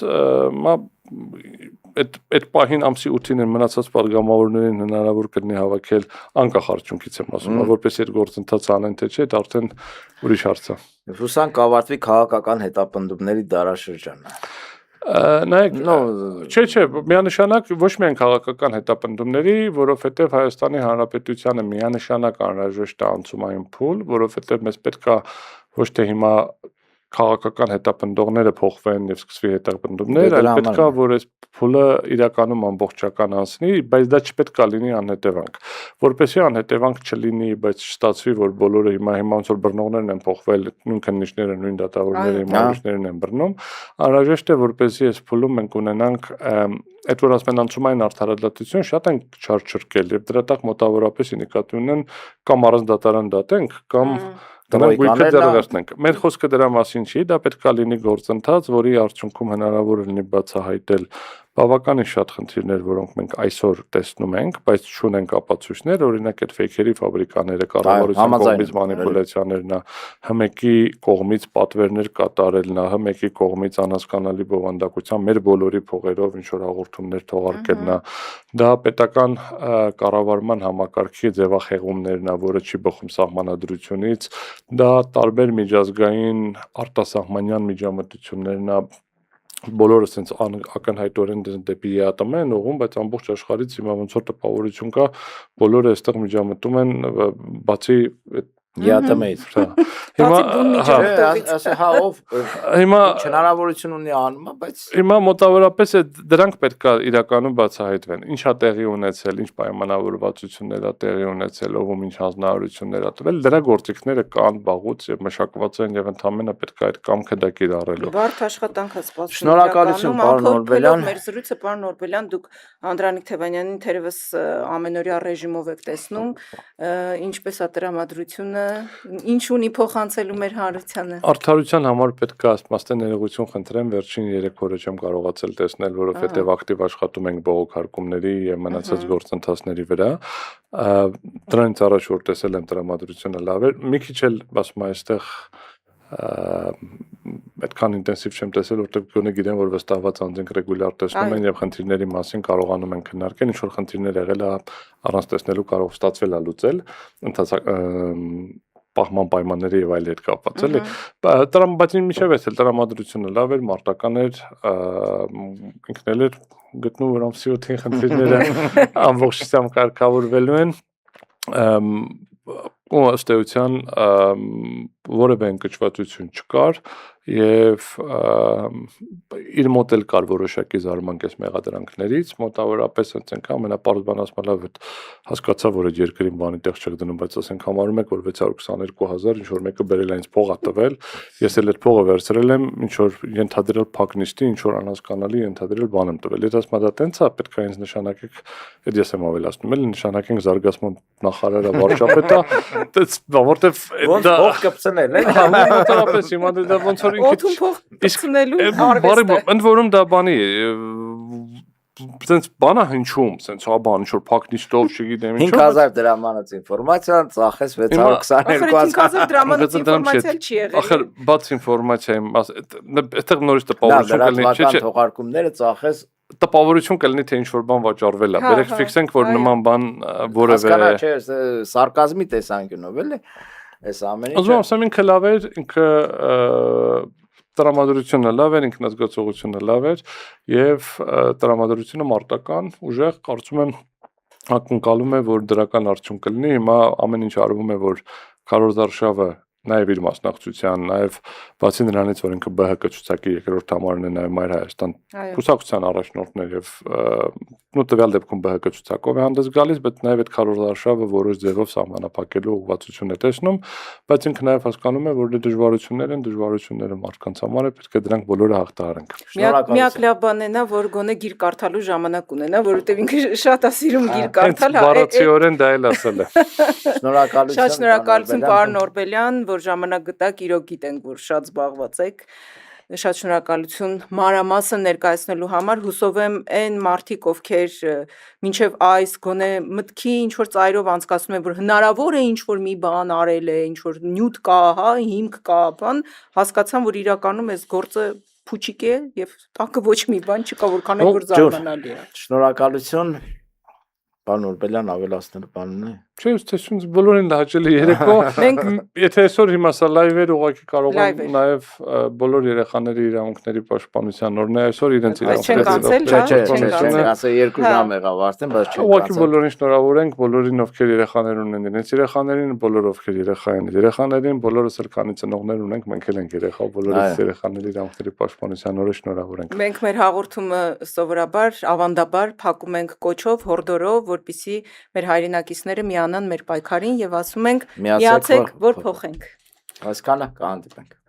այդ պահին ամսի 8-ին մնացած падգամավորներին հնարավոր կլինի հավաքել անկախ արդյունքից եմ ասում, որպեսզի այդ գործընթացը անեն թե չէ, դա արդեն ուրիշ հարց է։ Հուսանք կավարտվի քաղաքական հետապնդումների դարաշրջանը։ Նայեք, չէ, միանշանակ ոչ միայն քաղաքական հետապնդումների, որովհետև Հայաստանի Հանրապետությանը միանշանակ անհրաժեշտ է անցումային փուլ, որովհետև մեզ պետք է ոչ թե հիմա քաղաքական հետապնդողները փոխվեն եւ սկսվի հետապնդումներ, այլ պետք է որ այս փուլը իրականում ամբողջական անցնի, բայց դա չպետք է լինի անհետևանք։ Որպեսզի անհետևանք չլինի, բայց չստացվի, որ բոլորը հիմա ոնց որ բռնողներն են փոխվել, նույն քննիչները, նույն դատավորները, հիմա ուրիշներն են բռնում, անհրաժեշտ է որպեսզի այս փուլում մենք ունենանք այդ որ ասում են անցումային արդարադատություն շատ են չարչրկել եւ դրա տակ մոտավորապես նկատի ունեն կամ առանց դատարան դատենք կամ գույքը դերվերտնենք։ Մեր խոսքը դրա մասին չի, դա պետք է լինի գործընթաց, որի արդյունքում հնարավոր է լինի բացահայտել բավականին շատ խնդիրներ, որոնք մենք այսօր տեսնում ենք, բայց չունենք ապացույցներ, օրինակ այդ ֆեյքերի ֆաբրիկաները, կառավարության կողմից մանիպուլյացիաներն, ՀՄԷԿ-ի կողմից պատվերներ կատարելն, ՀՄԷԿ-ի կողմից անհասկանալի բովանդակության մեր բոլորի փողերով ինչ որ հաղորդումներ թողարկելն, դա պետական կառավարման համակարգի ձևախեղումներն, որը չի բխում սահմանադրությունից, դա տարբեր միջազգային արտասահմանյան միջամտություններն բոլորը sense ակնհայտորեն դեպի ԵԱՏՄ են ուղղում, բայց ամբողջ աշխարհից հիմա ոնց որ տպավորություն կա, բոլորը այստեղ միջամտում են բացի ԵԱՏՄ-ից։ Հիմա հնարավորություն ունի անում, բայց հիմա մոտավորապես դրանք պետք է իրականում բացահայտվեն։ Ինչ է տեղի ունեցել, ինչ պայմանավորվածություններ է տեղի ունեցել, ով ինչ հանձնարարություններ է տվել, դրա գործիքները կան վաղուց եւ մշակված են եւ ընդհանրապես պետք է այդ կամքը դա կիրառելու։ Բարդ աշխատանք է սպասում։ Շնորհակալություն, պարոն Նորբելյան։ Մեր զրույցը, պարոն Նորբելյան, դուք Անդրանիկ Թևանյանին թերևս ամենօրյա ռեժիմով եք տեսնում, ինչպես է տրամադրությունը ինչ ունի փոխանցելու մեր հանրությանը։ Արդարության համար պետք է ասպաստե ներողություն խնդրեմ, վերջին 3 օրը չեմ կարողացել տեսնել, որովհետև ակտիվ աշխատում ենք բողոքարկումների եւ մնացած գործընթացների վրա։ Դրանից առաջ որ տեսել եմ տրամադրությունը լավ էր, մի քիչ էլ ասում եմ այստեղ այդքան ինտենսիվ չեմ տեսել, որտեղ գոնե գիտեմ, որ վստահված անձինք ռեգուլյար տեսնում են եւ խնդիրների մասին կարողանում են քննարկել, ինչ որ խնդիրներ եղել է առանց տեսնելու կարող ստացվել է լուծել, պահման պայմանների եւ այլ հետ կապված էլի, բայց միշտ էլ տրամադրությունը լավ էր, մարտական էր, ինքն էլ էր գտնում, որ ամսիոթին խնդիրները ամբողջությամբ կարգավորվելու են, ու ըստ էության որևէ ընկճվածություն չկար եւ իր մոտ էլ կար որոշակի զարմանքես մեղադրանքներից մոտավորապես ասենք ամենապարզ բանը ասում լավ հասկացա որ այդ երկրին բանի տեղ չեք դնում բայց ասենք համարում եք որ 622,000 ինչ որ մեկը բերել է ինձ փող ա տվել ես էլ այդ փողը վերցրել եմ ինչ որ ենթադրել փակնիստի ինչ որ անհասկանալի ենթադրել բան եմ տվել եթե ասում դա տենց է պետք է ինձ նշանակեք այդ ես եմ ավելացնում էլ նշանակենք զարգացման նախարարը վարչապետը դες որտեվ դա փող կպցնել է մոտավորապես հիմա դա ոնց որ օթում փող կպցնելու արվեստը ընդ որում դա բանի Sense բանա հնչում, sense հա բան ինչ որ փակնիստով, չգիտեմ ինչու 5000 դրամանոց ինֆորմացիան ծախես 622,000 դրամանոց ինֆորմացիա չի եղել։ Ախր բաց ինֆորմացիայի, այդտեղ նորից տպավորություն կլինի, չէ՞։ Թողարկումները ծախես տպավորություն կլինի թե ինչ որ բան վաճառվել է։ Բերեք ֆիքսենք որ նման բան որևէ հասկանա չէ, սարկազմի տեսանկյունով էլի։ Այս ամենը։ Ուզում եմ ասեմ ինքը լավ էր, ինքը տրամադրությունը լավ էր, ինքնազգացողությունը լավ էր եւ տրամադրությունը մարտական ուժեղ կարծում եմ ակնկալում է որ դրական արդյունք կլինի հիմա ամեն ինչ արվում է որ քարոզար շավը նաեւ իր մասնակցության նաեւ բացի նրանից որ ինքը ԲՀԿ ցուցակի երկրորդ համարն է նաեւ Մայր Հայաստան կուսակցության առաջնորդներ եւ նույն տվյալ դեպքում ԲՀԿ ցուցակով է հանդես գալիս բայց նաեւ այդ քարոզար շավը որոշ ձևով սահմանափակելու ուղղվածություն է տեսնում բայց ինքը նաեւ հասկանում է որ դժվարությունները մարդկանց համար է պետք է դրանք բոլորը հաղթահարենք միակ լավ բանն է նա որ գոնե գիր կարդալու ժամանակ ունենա որովհետեւ ինքը շատ է սիրում գիր կարդալ բառացիորեն դա էլ ասել է Շնորհակալություն շնորհակալություն պարոն Օրբելյան որ ժամանակ գտաք իրոք գիտենք որ շատ զբաղված եք շատ շնորհակալություն մանրամասն ներկայացնելու համար հուսով եմ այն մարդիկ ովքեր մինչև այս գոնե մտքի ինչ որ ծայրով անցկացնում են որ հնարավոր է ինչ որ մի բան արել է ինչ որ նյութ կա հա հիմք կա բան հասկացան որ իրականում այս գործը փուչիկ է եւ տակը ոչ մի բան չկա որքան որ զարմանալի է Շնորհակալություն Պարոն Օրբելյան ավելացնելու բանն է Չէ, ուսուցիչ բոլորին հաճելի երեկո։ Եթե այսօր հիմա սա լայվ էր, ուղղակի կարող եմ նաև բոլոր երեխաների իրավունքների պաշտպանության օրն է այսօր իրենց իրավունքների ասա 2 ժամ եղավ արդեն, բայց չենք ուղղակի բոլորին շնորհավորենք, բոլորին ովքեր երեխաներ ունեն, իրենց երեխաներին, բոլոր ովքեր երեխա են, երեխաներին, բոլորս էլ քանի ծնողներ ունենք, մենք էլ ենք երեխա, բոլորս երեխաների իրավունքների պաշտպանության օրը շնորհավորենք։ Մենք մեր հաղորդումը սովորաբար ավանդաբար փակում ենք կոչով, հորդորով, որպեսզի մեր հայրենակիցները միանան մեր պայքարին եւ ասում ենք միացեք որ փոխենք այսքանը կհանդիպենք